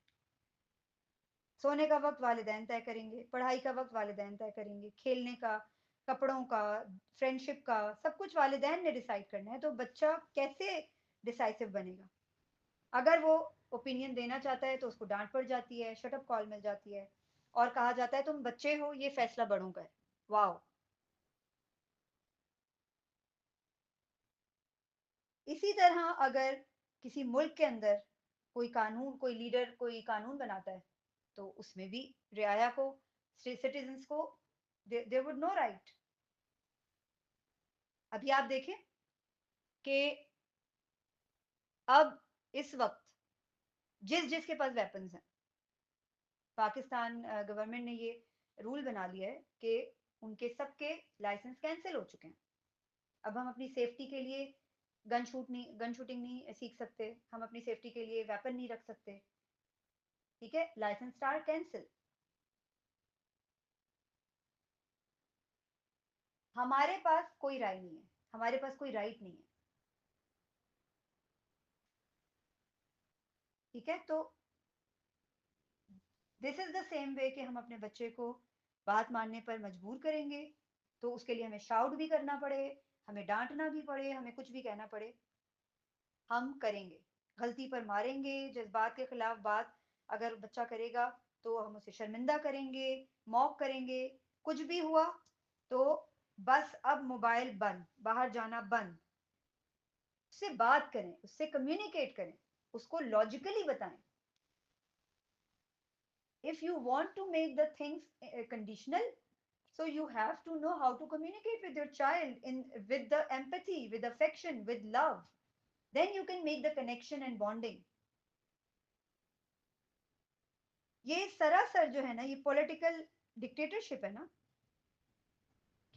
سونے کا وقت والدین طے کریں گے، پڑھائی کا وقت والدین طے کریں گے، کھیلنے کا، کپڑوں کا، فرینڈشپ کا، سب کچھ والدین نے ڈیسائیڈ کرنا ہے. تو بچہ کیسے ڈیسائسو بنے گا؟ اگر وہ اوپینین دینا چاہتا ہے تو اس کو ڈانٹ پڑ جاتی ہے، شٹ اپ کال مل جاتی ہے، اور کہا جاتا ہے تم بچے ہو، یہ فیصلہ بڑوں کا ہے. واو. اسی طرح اگر کسی ملک کے اندر کوئی قانون، کوئی لیڈر کوئی قانون بناتا ہے تو اس میں بھی رعایا کو، سٹیزنس کو، دے وڈ نو رائٹ. ابھی آپ دیکھیں کہ اب اس وقت جس کے پاس ویپنز ہیں، پاکستان گورنمنٹ نے یہ رول بنا لیا ہے کہ ان کے سب کے لائسنس کینسل ہو چکے ہیں. اب ہم اپنی سیفٹی کے لیے گن شوٹنگ نہیں سیکھ سکتے، ہم اپنی سیفٹی کے لیے ویپن نہیں رکھ سکتے. ٹھیک ہے، لائسنس اسٹار کینسل. ہمارے پاس کوئی رائے نہیں ہے، ہمارے پاس کوئی رائٹ نہیں ہے. ٹھیک ہے، تو دس از دا سیم وے کہ ہم اپنے بچے کو بات ماننے پر مجبور کریں گے تو اس کے لیے ہمیں شاؤٹ بھی کرنا پڑے، ہمیں ڈانٹنا بھی پڑے، ہمیں کچھ بھی کہنا پڑے، ہم کریں گے. غلطی پر ماریں گے، جذبات کے خلاف بات اگر بچہ کرے گا تو ہم اسے شرمندہ کریں گے، موک کریں گے. کچھ بھی ہوا تو بس اب موبائل بند، باہر جانا بند. اس سے بات کریں، اس سے کمیونیکیٹ کریں، اس کو لاجیکلی بتائیں. If you want to make the things conditional, so you have to know how to communicate with your child with the empathy, with affection, with love. Then you can make the connection and bonding. یہ سراسر جو ہے نا، یہ political dictatorship ہے نا،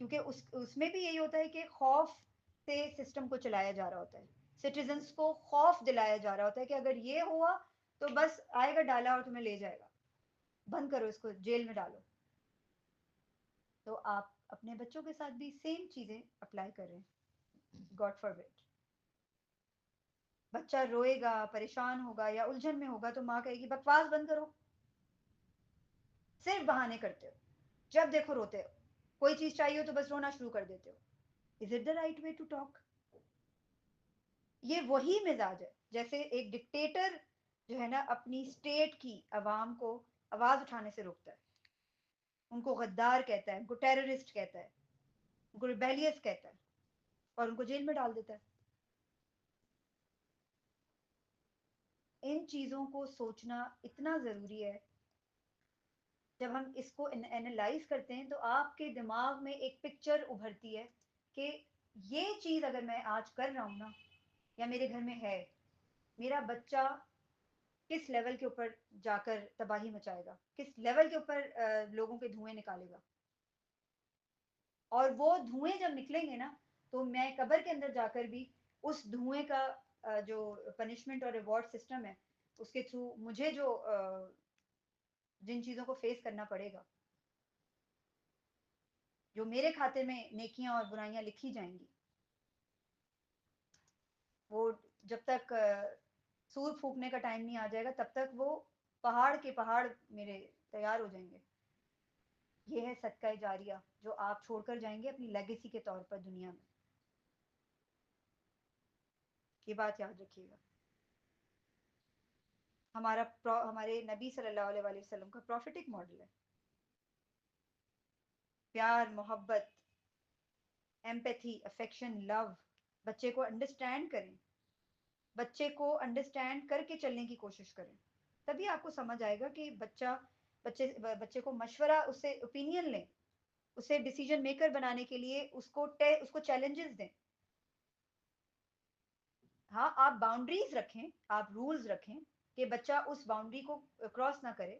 کیونکہ اس میں بھی یہی ہوتا ہے کہ خوف سے سسٹم کو چلایا جا رہا ہوتا ہے. سٹیزنس کو خوف دلایا جا رہا ہوتا ہے کہ اگر یہ ہوا تو بس آئے گا ڈالا اور تمہیں لے جائے گا، بند کرو اس کو، جیل میں ڈالو. تو آپ اپنے بچوں کے ساتھ بھی سیم چیزیں اپلائی کر رہے ہیں. گاڈ فار بٹ بچہ روئے گا، پریشان ہوگا یا الجھن میں ہوگا تو ماں کہے گی بکواس بند کرو، صرف بہانے کرتے ہو، جب دیکھو روتے ہو، کوئی چیز چاہیے ہو تو بس رونا شروع کر دیتے ہو. Is it the right way to talk? یہ وہی مزاج ہے جیسے ایک ڈکٹیٹر جو ہے نا اپنی اسٹیٹ کی عوام کو آواز اٹھانے سے روکتا ہے، ان کو غدار کہتا ہے، ان کو ٹیررسٹ کہتا ہے، ان کو ریبیلیس کہتا ہے، اور ان کو جیل میں ڈال دیتا ہے. ان چیزوں کو سوچنا اتنا ضروری ہے. جب ہم اس کو اینالائز کرتے ہیں تو آپ کے دماغ میں ایک پکچر ابھرتی ہے کہ یہ چیز اگر میں آج کر رہا ہوں نا، یا میرے گھر میں ہے، میرا بچہ کس لیول کے اوپر جا کر تباہی مچائے گا، کس لیول کے اوپر لوگوں کے دھوئیں نکالے گا. اور وہ دھوئیں جب نکلیں گے نا تو میں قبر کے اندر جا کر بھی اس دھوئیں کا جو پنشمنٹ اور ریوارڈ سسٹم ہے اس کے تھرو مجھے جو جن چیزوں کو فیس کرنا پڑے گا. جو میرے کھاتے میں نیکیاں اور برائیاں لکھی جائیں گی، وہ جب تک سور پھونکنے کا ٹائم نہیں آ جائے گا تب تک وہ پہاڑ کے پہاڑ میرے تیار ہو جائیں گے. یہ ہے صدقہ جاریہ جو آپ چھوڑ کر جائیں گے اپنی لیگیسی کے طور پر دنیا میں. یہ بات یاد رکھیے گا. ہمارے نبی صلی اللہ علیہ وآلہ وسلم کا پروفیٹک ماڈل ہے. پیار، محبت، ایمپیتھی، افیکشن، لو. بچے کو انڈرسٹینڈ کریں، بچے کو انڈرسٹینڈ کر کے چلنے کی کوشش کریں. تبھی آپ کو سمجھ آئے گا کہ بچے کو مشورہ، اس سے اوپینین لیں، اسے ڈیسیجن میکر بنانے کے لیے اس کو چیلنجز دیں. ہاں آپ باؤنڈریز رکھیں، آپ رولز رکھیں کہ بچہ اس باؤنڈری کو کراس نہ کرے،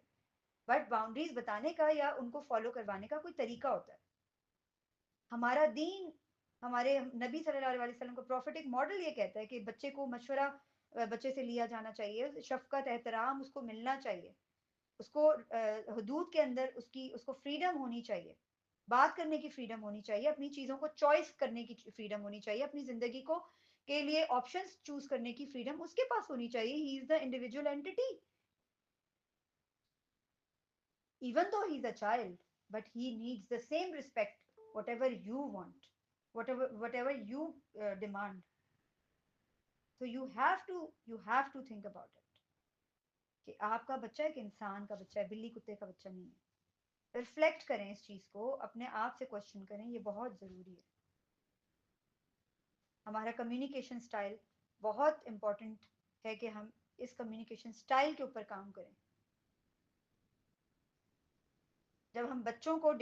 بٹ باؤنڈریز بتانے کا یا ان کو فالو کروانے کا کوئی طریقہ ہوتا ہے. ہمارا دین، ہمارے نبی صلی اللہ علیہ وسلم کا پروفیٹک ماڈل یہ کہتا ہے کہ بچے کو مشورہ بچے سے لیا جانا چاہیے، شفقت، احترام اس کو ملنا چاہیے، اس کو حدود کے اندر اس کو فریڈم ہونی چاہیے، بات کرنے کی فریڈم ہونی چاہیے، اپنی چیزوں کو چوائس کرنے کی فریڈم ہونی چاہیے، اپنی زندگی کو کے لیے آپشنز چوز کرنے کی فریڈم اس کے پاس ہونی چاہیے. He is the individual entity. Even though he's a child, but he needs the same respect, whatever you want, whatever you demand. So you have to think about it کہ آپ کا بچہ ایک انسان کا بچہ ہے، بلی کتے کا بچہ نہیں ہے. ریفلیکٹ کریں اس چیز کو، اپنے آپ سے کوشچن کریں، یہ بہت ضروری ہے. ہمارا کمیونیکیشن سٹائل بہت امپورٹنٹ ہے کہ ہم اس کمیونیکیشن سٹائل کے اوپر کام کریں. جب ہم بچوں کو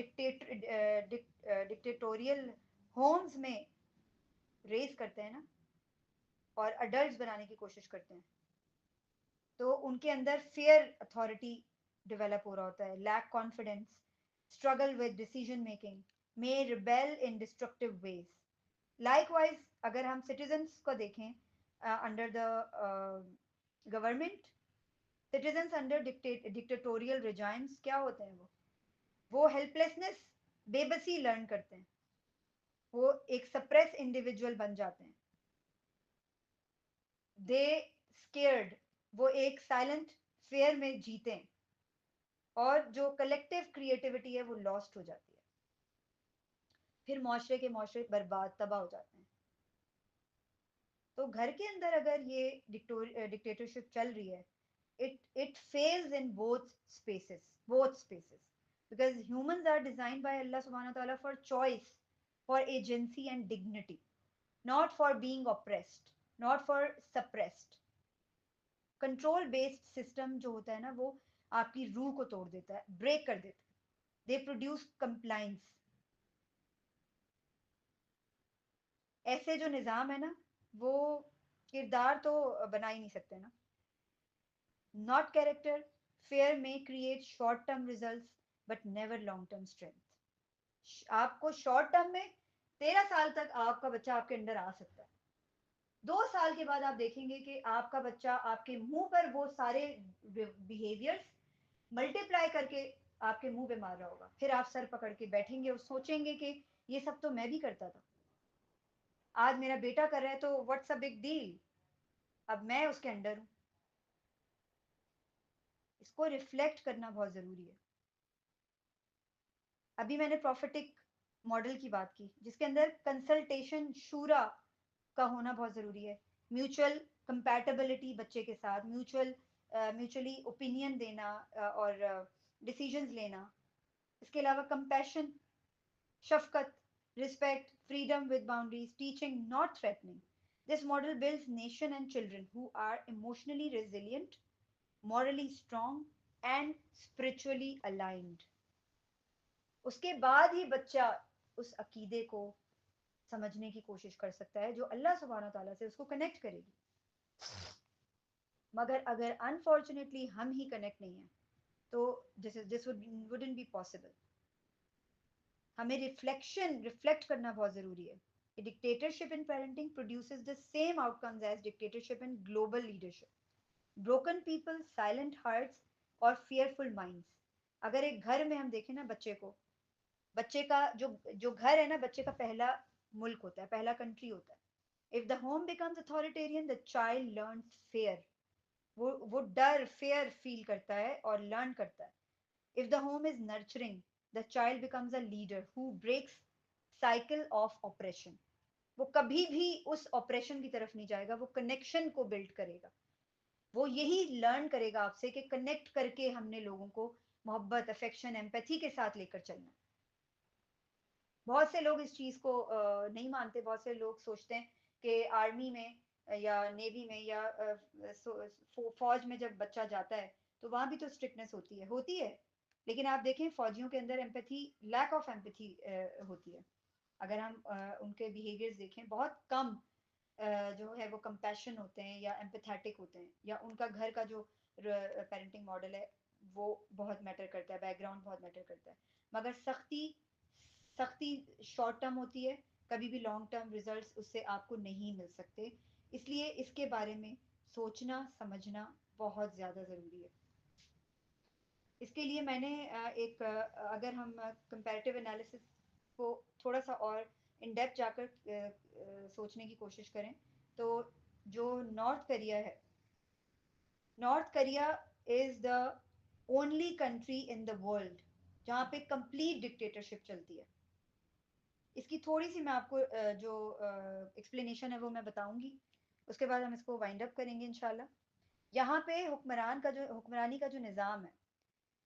ڈکٹیٹوریل ہومز میں ریز کرتے ہیں نا اور اڈلٹس بنانے کی کوشش کرتے ہیں تو ان کے اندر فیئر اتھارٹی ڈیولپ ہو رہا ہوتا ہے، lack confidence, struggle with decision making, may rebel in destructive ways. Likewise اگر ہم سٹیزنس کو دیکھیں under the government, citizens under dictatorial regimes کیا ہوتے ہیں؟ وہ ہیلپ لیسنس، بے بسی لرن کرتے ہیں، وہ ایک سپریس انڈیویجول بن جاتے ہیں. دے اسکیئرڈ، وہ ایک سائلنٹ فیئر میں جیتے ہیں، اور جو کلیکٹیو کریٹیوٹی ہے وہ لاسٹ ہو جاتی ہے. پھر معاشرے برباد، تباہ ہو جاتے ہیں. تو گھر کے اندر اگر یہ ڈکٹیٹرشپ چل رہی ہے، it fails in both spaces because humans are designed by Allah subhanahu wa ta'ala for choice, for agency and dignity, not for being oppressed, not for suppressed. Control based system جو ہوتا ہے نا وہ آپ کی روح کو توڑ دیتا ہے، بریک کر دیتا ہے. They produce compliance. ایسے جو نظام ہے نا وہ کردار تو بنا ہی نہیں سکتے نا. Not character. فیئر میں create short term results but never long term strength. آپ کو شارٹ ٹرم میں 13 سال تک آپ کا بچہ آپ کے اندر آ سکتا ہے، 2 سال کے بعد آپ دیکھیں گے کہ آپ کا بچہ آپ کے منہ پر وہ سارے بیہیویئرس ملٹیپلائی کر کے آپ کے منہ پہ مار رہا ہوگا. پھر آپ سر پکڑ کے بیٹھیں گے اور سوچیں گے کہ یہ سب تو میں بھی کرتا تھا، آج میرا بیٹا کر رہا ہے تو واٹس اے بگ ڈیل، اب میں اس کے انڈر ہوں. اس کو ریفلیکٹ کرنا بہت ضروری ہے. ابھی میں نے پروفیٹک ماڈل کی بات کی جس کے اندر کنسلٹیشن، شورا کا ہونا بہت ضروری ہے. میوچل کمپیٹیبلٹی بچے کے ساتھ، میوچلی اوپینین دینا اور ڈیسیجنز لینا. اس کے علاوہ کمپیشن، شفقت، respect, freedom with boundaries, teaching not threatening. This model builds nation and children who are emotionally resilient, morally strong and spiritually aligned. اس کے بعد ہی بچہ اس عقیدے کو سمجھنے کی کوشش کر سکتا ہے جو اللہ سبحانہ تعالیٰ سے اس کو کنیکٹ کرے گی. مگر اگر انفارچونیٹلی ہم ہی کنیکٹ نہیں ہیں تو this wouldn't be possible. ہمیں ریفلیکٹ کرنا بہت ضروری ہے. Dictatorship in parenting produces the same outcomes as dictatorship in global leadership. Broken people, silent hearts اور fearful minds. اگر ایک گھر میں ہم دیکھیں نا بچے کو، بچے کا جو گھر ہے نا، بچے کا پہلا ملک ہوتا ہے، پہلا کنٹری ہوتا ہے. If the home becomes authoritarian, the child learns fear. وہ ڈر فیئر فیل کرتا ہے اور لرن کرتا ہے. If the home is nurturing, the child becomes a leader who breaks cycle of oppression. وہ کبھی بھی اس آپریشن کی طرف نہیں جائے گا، وہ کنیکشن کو بلڈ کرے گا. وہ یہی لرن کرے گا آپ سے کہ کنیکٹ کر کے ہم نے لوگوں کو محبت، افیکشن، ایمپیتھی کے ساتھ لے کر چلنا. بہت سے لوگ اس چیز کو نہیں مانتے. بہت سے لوگ سوچتے ہیں کہ آرمی میں یا نیوی میں یا فوج میں جب بچہ جاتا ہے تو وہاں بھی تو اسٹرکٹنس ہوتی ہے. لیکن آپ دیکھیں فوجیوں کے اندر ایمپیتھی، لیک آف ایمپیتھی ہوتی ہے. اگر ہم ان کے بیہیویئرز دیکھیں، بہت کم جو ہے وہ کمپیشن ہوتے ہیں یا ایمپیتھیٹک ہوتے ہیں، یا ان کا گھر کا جو پیرنٹنگ ماڈل ہے وہ بہت میٹر کرتا ہے، بیک گراؤنڈ بہت میٹر کرتا ہے. مگر سختی شارٹ ٹرم ہوتی ہے، کبھی بھی لانگ ٹرم ریزلٹس اس سے آپ کو نہیں مل سکتے. اس لیے اس کے بارے میں سوچنا سمجھنا بہت زیادہ ضروری ہے. اس کے لیے میں نے ایک اگر ہم کمپیریٹیو انالیسس کو تھوڑا سا اور ان ڈیپتھ جا کر سوچنے کی کوشش کریں تو جو نارتھ کوریا ہے، north Korea is the only country in the world جہاں پہ کمپلیٹ ڈکٹیٹرشپ چلتی ہے. اس کی تھوڑی سی میں آپ کو جو ایکسپلینیشن ہے وہ میں بتاؤں گی، اس کے بعد ہم اس کو وائنڈ اپ کریں گے انشاءاللہ. یہاں پہ حکمرانی کا جو نظام ہے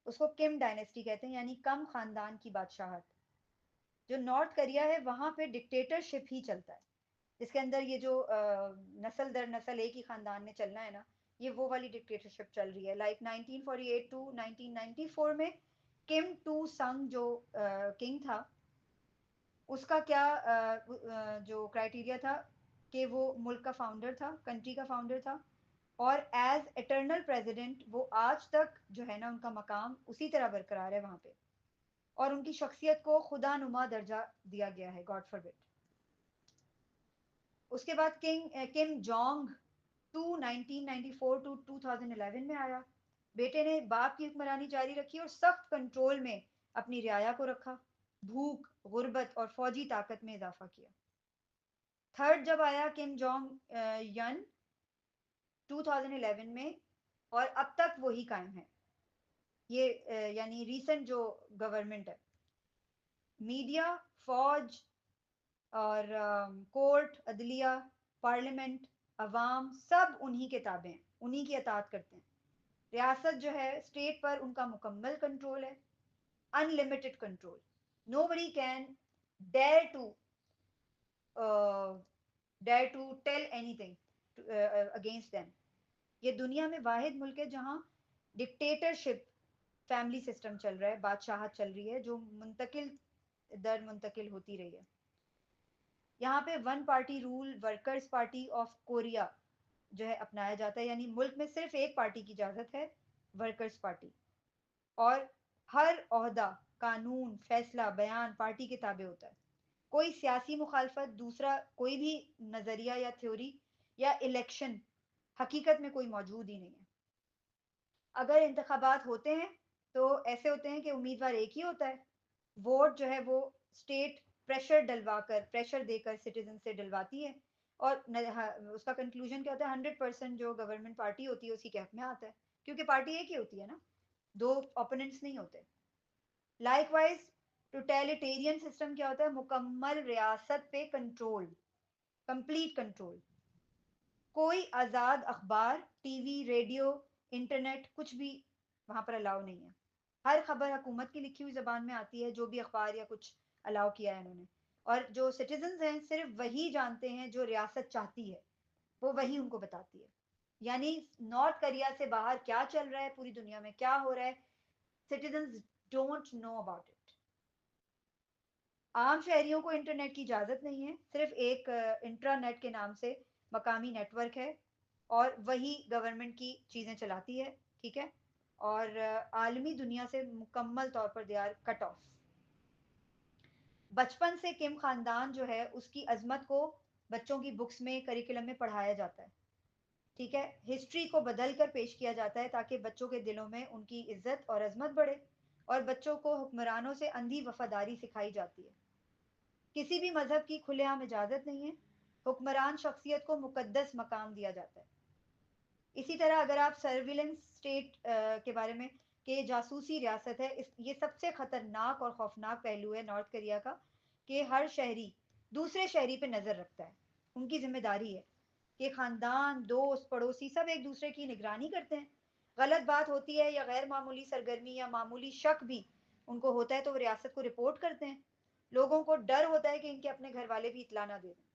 اس کو کم ڈائنیسٹی کہتے ہیں، یعنی کم خاندان کی بادشاہت. جو نارتھ کوریا ہے وہاں پہ ڈکٹیٹرشپ ہی چلتا ہے، جس کے اندر یہ جو نسل در نسل ایک ہی خاندان میں چلنا ہے نا، یہ وہ والی ڈکٹیٹرشپ چل رہی ہے. لائک 1948 ٹو 1994 میں کم ٹو سنگ جو کنگ تھا، اس کا کیا جو کرائٹیریا تھا کہ وہ ملک کا فاؤنڈر تھا، کنٹری کا فاؤنڈر تھا، اور ایز اٹرنل پریزیڈنٹ وہ آج تک جو ہے نا ان کا مقام اسی طرح برقرار ہے وہاں پہ، اور ان کی شخصیت کو خدا نما درجہ دیا گیا ہے، گاڈ فار بٹ. اس کے بعد کم جونگ 1994 ٹو 2011 میں آیا. بیٹے نے باپ کی حکمرانی جاری رکھی اور سخت کنٹرول میں اپنی رعایا کو رکھا، بھوک، غربت اور فوجی طاقت میں اضافہ کیا. تھرڈ جب آیا کم جونگ ین 2011 میں، اور اب تک وہی قائم ہے. یہ یعنی ریسنٹ جو گورنمنٹ ہے، میڈیا، فوج اور کورٹ، عدلیہ، پارلیمنٹ، عوام سب انہی کے تابع ہیں، انہی کی اطاعت کرتے ہیں. ریاست جو ہے اسٹیٹ پر ان کا مکمل کنٹرول ہے، ان limited control. Nobody can dare to tell anything against them. یہ دنیا میں واحد ملک ہے جہاں ڈکٹیٹرشپ فیملی سسٹم چل رہا ہے، بادشاہت چل رہی ہے جو منتقل در منتقل ہوتی رہی ہے. یہاں پہ one party rule, workers party of Korea جو ہے اپنایا جاتا ہے، یعنی ملک میں صرف ایک پارٹی کی اجازت ہے، ورکرز پارٹی. اور ہر عہدہ، قانون، فیصلہ، بیان پارٹی کے تابع ہوتا ہے. کوئی سیاسی مخالفت، دوسرا کوئی بھی نظریہ یا تھیوری یا الیکشن حقیقت میں کوئی موجود ہی نہیں ہے. اگر انتخابات ہوتے ہیں تو ایسے ہوتے ہیں کہ امیدوار ایک ہی ہوتا ہے. ووٹ جو ہے وہ اسٹیٹ پریشر دے کر سٹیزن سے ڈلواتی ہے، اور اس کا کنکلوژن کیا ہوتا ہے؟ 100% جو گورنمنٹ پارٹی ہوتی ہے اسی کے حق میں آتا ہے، کیونکہ پارٹی ایک ہی ہوتی ہے نا، دو اوپوننٹس نہیں ہوتے. لائک وائز ٹوٹیلیٹیرین سسٹم کیا ہوتا ہے؟ مکمل ریاست پہ کنٹرول، کمپلیٹ کنٹرول. کوئی آزاد اخبار، ٹی وی، ریڈیو، انٹرنیٹ کچھ بھی وہاں پر الاؤ نہیں ہے. ہر خبر حکومت کی لکھی ہوئی زبان میں آتی ہے، جو بھی اخبار یا کچھ الاؤ کیا ہے انہوں نے. اور جو سٹیزنز ہیں صرف وہی جانتے ہیں جو ریاست چاہتی ہے، وہ وہی ان کو بتاتی ہے. یعنی نارتھ کوریا سے باہر کیا چل رہا ہے، پوری دنیا میں کیا ہو رہا ہے، citizens don't know about it. عام شہریوں کو انٹرنیٹ کی اجازت نہیں ہے، صرف ایک انٹرا نیٹ کے نام سے مقامی نیٹ ورک ہے، اور وہی گورنمنٹ کی چیزیں چلاتی ہے، ٹھیک ہے. اور عالمی دنیا سے مکمل طور پر دے آر کٹ آف. بچپن سے کم خاندان جو ہے اس کی عظمت کو بچوں کی بکس میں، کریکولم میں پڑھایا جاتا ہے، ٹھیک ہے. ہسٹری کو بدل کر پیش کیا جاتا ہے تاکہ بچوں کے دلوں میں ان کی عزت اور عظمت بڑھے، اور بچوں کو حکمرانوں سے اندھی وفاداری سکھائی جاتی ہے. کسی بھی مذہب کی کھلے عام اجازت نہیں ہے. حکمران شخصیت کو مقدس مقام دیا جاتا ہے. اسی طرح اگر آپ سرویلنس اسٹیٹ کے بارے میں کہ جاسوسی ریاست ہے، یہ سب سے خطرناک اور خوفناک پہلو ہے نارتھ کوریا کا، کہ ہر شہری دوسرے شہری پہ نظر رکھتا ہے. ان کی ذمہ داری ہے کہ خاندان، دوست، پڑوسی سب ایک دوسرے کی نگرانی کرتے ہیں. غلط بات ہوتی ہے یا غیر معمولی سرگرمی یا معمولی شک بھی ان کو ہوتا ہے تو وہ ریاست کو رپورٹ کرتے ہیں. لوگوں کو ڈر ہوتا ہے کہ ان کے اپنے گھر والے بھی اطلاع نہ دے دیں.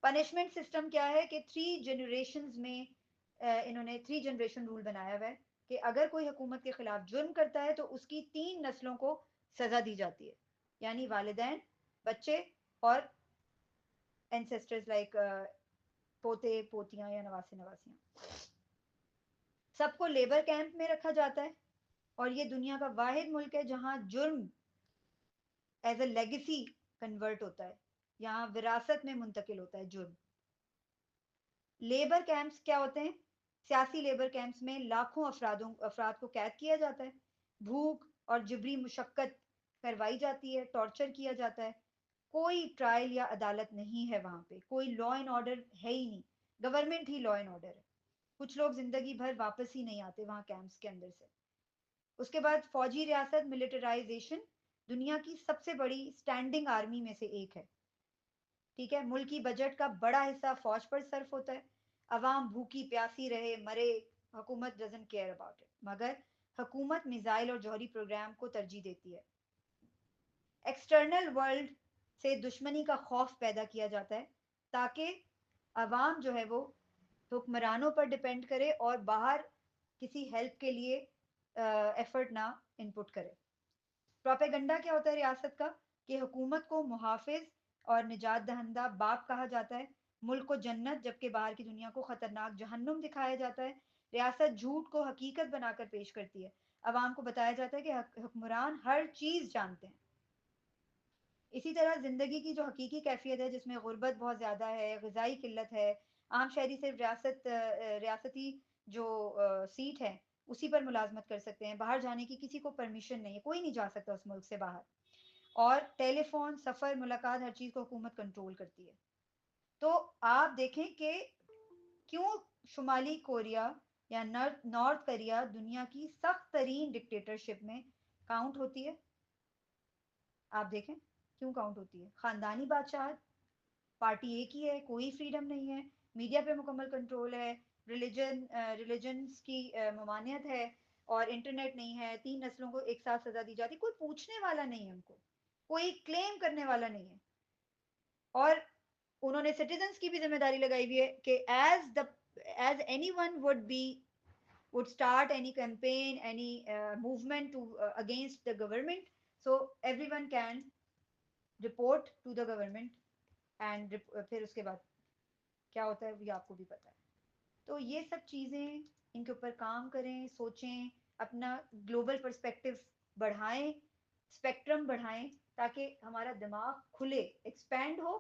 پنشمنٹ سسٹم کیا ہے کہ 3 جنریشنز میں انہوں نے 3 جنریشن رول بنایا ہوا ہے کہ اگر کوئی حکومت کے خلاف جرم کرتا ہے تو اس کی 3 نسلوں کو سزا دی جاتی ہے، یعنی والدین، بچے اور اینسیسٹرز لائک پوتے پوتیاں یا نواسے نواسیاں. سب کو لیبر کیمپ میں رکھا جاتا ہے اور یہ دنیا کا واحد ملک ہے جہاں جرم ایز اے لیگیسی کنورٹ ہوتا ہے، یہاں وراثت میں منتقل ہوتا ہے جرم. لیبر کیمپس کیا ہوتے ہیں؟ سیاسی لیبر کیمپس میں لاکھوں افراد کو قید کیا جاتا ہے. بھوک اور جبری مشقت کروائی جاتی ہے، ٹارچر کیا جاتا ہے. کوئی ٹرائل یا عدالت نہیں ہے وہاں پہ، کوئی لا اینڈ آرڈر ہے ہی نہیں. Government he law and order ہے. کچھ لوگ زندگی بھر واپس ہی نہیں آتے وہاں کیمپس کے اندر سے. اس کے بعد فوجی ریاست، ملٹرائزیشن، دنیا کی سب سے بڑی اسٹینڈنگ آرمی میں سے ایک ہے. ٹھیک ہے، ملکی بجٹ کا بڑا حصہ فوج پر صرف ہوتا ہے. عوام بھوکی پیاسی رہے مرے، حکومت ڈزنٹ کیئر اباؤٹ اٹ. مگر حکومت میزائل اور جوہری پروگرام کو ترجیح دیتی ہے. ایکسٹرنل ورلڈ سے دشمنی کا خوف پیدا کیا جاتا ہے تاکہ عوام جو ہے وہ حکمرانوں پر ڈپینڈ کرے اور باہر کسی ہیلپ کے لیے ایفرٹ نہ انپٹ کرے. پروپیگنڈا کیا ہوتا ہے ریاست کا؟ کہ حکومت کو محافظ اور نجات دہندہ باپ کہا جاتا ہے. ملک کو جنت جبکہ باہر کی دنیا کو خطرناک جہنم دکھایا جاتا ہے. ریاست جھوٹ کو حقیقت بنا کر پیش کرتی ہے. عوام کو بتایا جاتا ہے کہ حکمران ہر چیز جانتے ہیں. اسی طرح زندگی کی جو حقیقی کیفیت ہے جس میں غربت بہت زیادہ ہے، غذائی قلت ہے، عام شہری صرف ریاستی جو سیٹ ہے اسی پر ملازمت کر سکتے ہیں. باہر جانے کی کسی کو پرمیشن نہیں ہے، کوئی نہیں جا سکتا اس ملک سے باہر. اور ٹیلی فون، سفر، ملاقات، ہر چیز کو حکومت کنٹرول کرتی ہے. تو آپ دیکھیں کہ کیوں شمالی کوریا یا نارتھ کوریا دنیا کی سخت ترین ڈکٹیٹرشپ میں کاؤنٹ ہوتی ہے. آپ دیکھیں کیوں کاؤنٹ ہوتی ہے. خاندانی بادشاہت، پارٹی ایک ہی ہے، کوئی فریڈم نہیں ہے، میڈیا پہ مکمل کنٹرول ہے، ریلیجنس کی ممانعت ہے، اور انٹرنیٹ نہیں ہے. 3 نسلوں کو ایک ساتھ سزا دی جاتی، کوئی پوچھنے والا نہیں ہے ان کو، کوئی کلیم کرنے والا نہیں ہے. اور انہوں نے سٹیزنس کی بھی ذمہ داری لگائی ہوئی ہے کہ as any one would start any campaign, any movement to against the government, so everyone can report to the government and پھر اس کے بعد کیا ہوتا ہے یہ آپ کو بھی پتا ہے. تو یہ سب چیزیں ان کے اوپر کام کریں، سوچیں، اپنا گلوبل پرسپیکٹو بڑھائیں، اسپیکٹرم بڑھائیں تاکہ ہمارا دماغ کھلے، ایکسپینڈ ہو.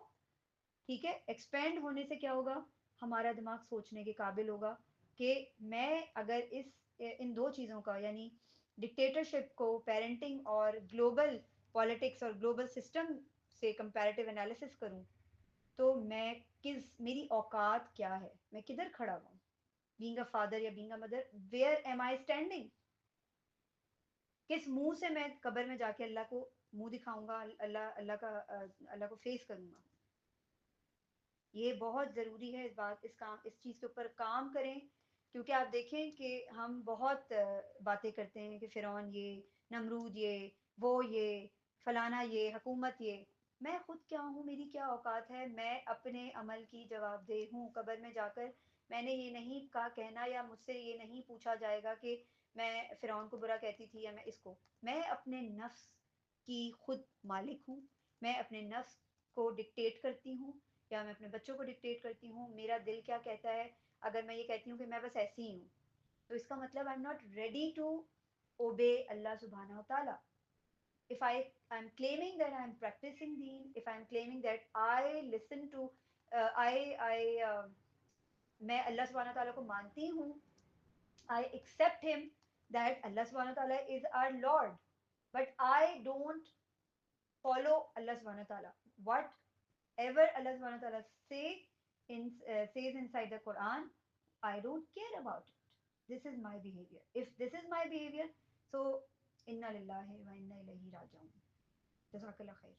ٹھیک ہے، ایکسپینڈ ہونے سے کیا ہوگا؟ ہمارا دماغ سوچنے کے قابل ہوگا کہ میں اگر ان 2 چیزوں کا یعنی ڈکٹیٹرشپ کو پیرنٹنگ اور گلوبل پالیٹکس اور گلوبل سسٹم سے کمپیریٹیو انالیسس کروں تو میں میری اوقات کیا ہے، میں کدھر کھڑا ہوں، بینگ اے فادر یا being a mother, where am I standing. کس منہ سے میں قبر میں جا کے اللہ کو منہ دکھاؤں گا، اللہ کو فیس کروں گا. یہ بہت ضروری ہے. اس چیز کے اوپر کام کریں کیونکہ آپ دیکھیں کہ ہم بہت باتیں کرتے ہیں کہ فرعون یہ، نمرود یہ، وہ یہ، فلانا یہ، حکومت یہ. میں خود کیا ہوں، میری کیا اوقات ہے؟ میں اپنے عمل کی جواب دہ ہوں. قبر میں جا کر میں نے یہ نہیں کہا کہنا یا مجھ سے یہ نہیں پوچھا جائے گا کہ میں فرعون کو برا کہتی تھی یا میں اس کو. میں اپنے نفس کی خود مالک ہوں. میں اپنے نفس کو ڈکٹیٹ کرتی ہوں یا میں اپنے بچوں کو ڈکٹیٹ کرتی ہوں. میرا دل کیا کہتا ہے؟ اگر میں یہ کہتی ہوں کہ میں بس ایسی ہی ہوں تو اس کا مطلب I am not ready to obey Allah سبحانہ و تعالیٰ. if I'm claiming that I'm practicing deen, if I'm claiming that I listen to میں اللہ سبحانہ تعالیٰ کو مانتی ہوں, I accept him, that Allah subhanahu wa ta'ala is our Lord. But I don't follow Allah subhanahu wa ta'ala. Whatever Allah subhanahu wa ta'ala says inside the Quran, I don't care about it. This is my behavior. If this is my behavior, so inna lillahi wa inna ilayhi raji'un. Jazakallah khair.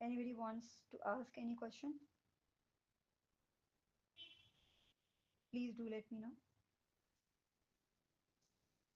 Anybody wants to ask any question? Please do let me know.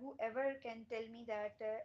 whoever can tell me that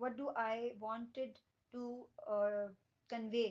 What do I wanted to convey?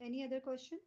Any other question?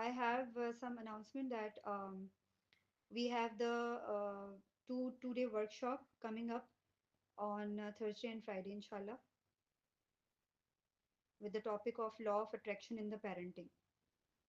I have some announcement that we have the two-day workshop coming up on Thursday and Friday, inshallah, with the topic of law of attraction in the parenting.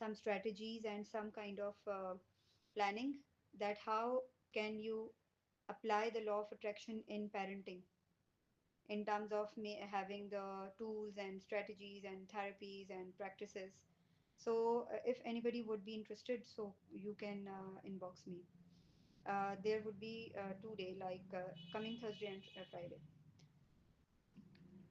some strategies and some kind of planning that how can you apply the law of attraction in parenting in terms of having the tools and strategies and therapies and practices. So if anybody would be interested, so you can inbox me. There would be 2 day like coming Thursday and Friday.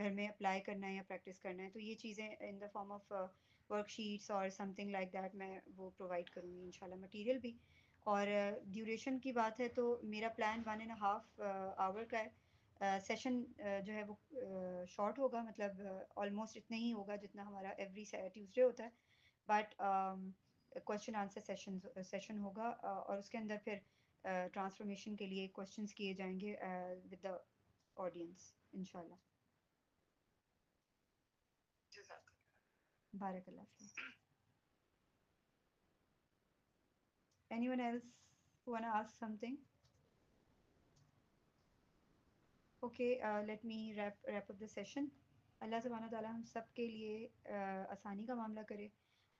گھر میں apply کرنا ہے یا practice کرنا ہے. تو یہ چیزیں ان دا فارم آف ورک شیٹس اور سم تھنگ لائک دیٹ میں وہ پرووائڈ کروں گی انشاءاللہ مٹیریل بھی. اور ڈیوریشن کی بات ہے تو میرا پلان 1.5 آور کا ہے. سیشن جو ہے وہ شارٹ ہوگا, مطلب آلموسٹ اتنا ہی ہوگا جتنا ہمارا ایوری ٹیوزڈے ہوتا ہے, بٹ کوشچن آنسر سیشن ہوگا, اور اس کے اندر پھر ٹرانسفارمیشن کے لیے کوشچنس کیے جائیں گے ود دا آڈینس انشاءاللہ. بارک اللہ fake. Anyone else want to ask something? Okay, let me wrap up the session. اللہ سبحانہ تعالیٰ ہم سب کے لیے آسانی کا معاملہ کرے,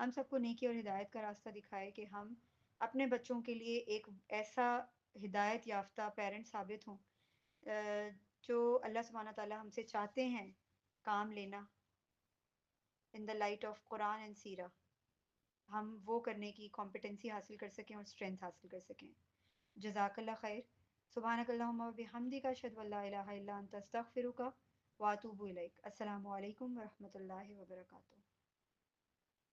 ہم سب کو نیکی اور ہدایت کا راستہ دکھائے کہ ہم اپنے بچوں کے لیے ایک ایسا ہدایت یافتہ پیرنٹ ثابت ہوں جو اللہ سبحانہ تعالیٰ ہم سے چاہتے ہیں کام لینا in the light of Quran and سیرہ, ہم وہ کرنے کی کمپٹنسی حاصل کر سکیں اور اسٹرینتھ حاصل کر سکیں. جزاک اللہ خیر. سبحانک اللہم و بحمدک اشہد ان لا الہ الا انت استغفرک واتوب الیک. السلام علیکم ورحمۃ اللہ وبرکاتہ.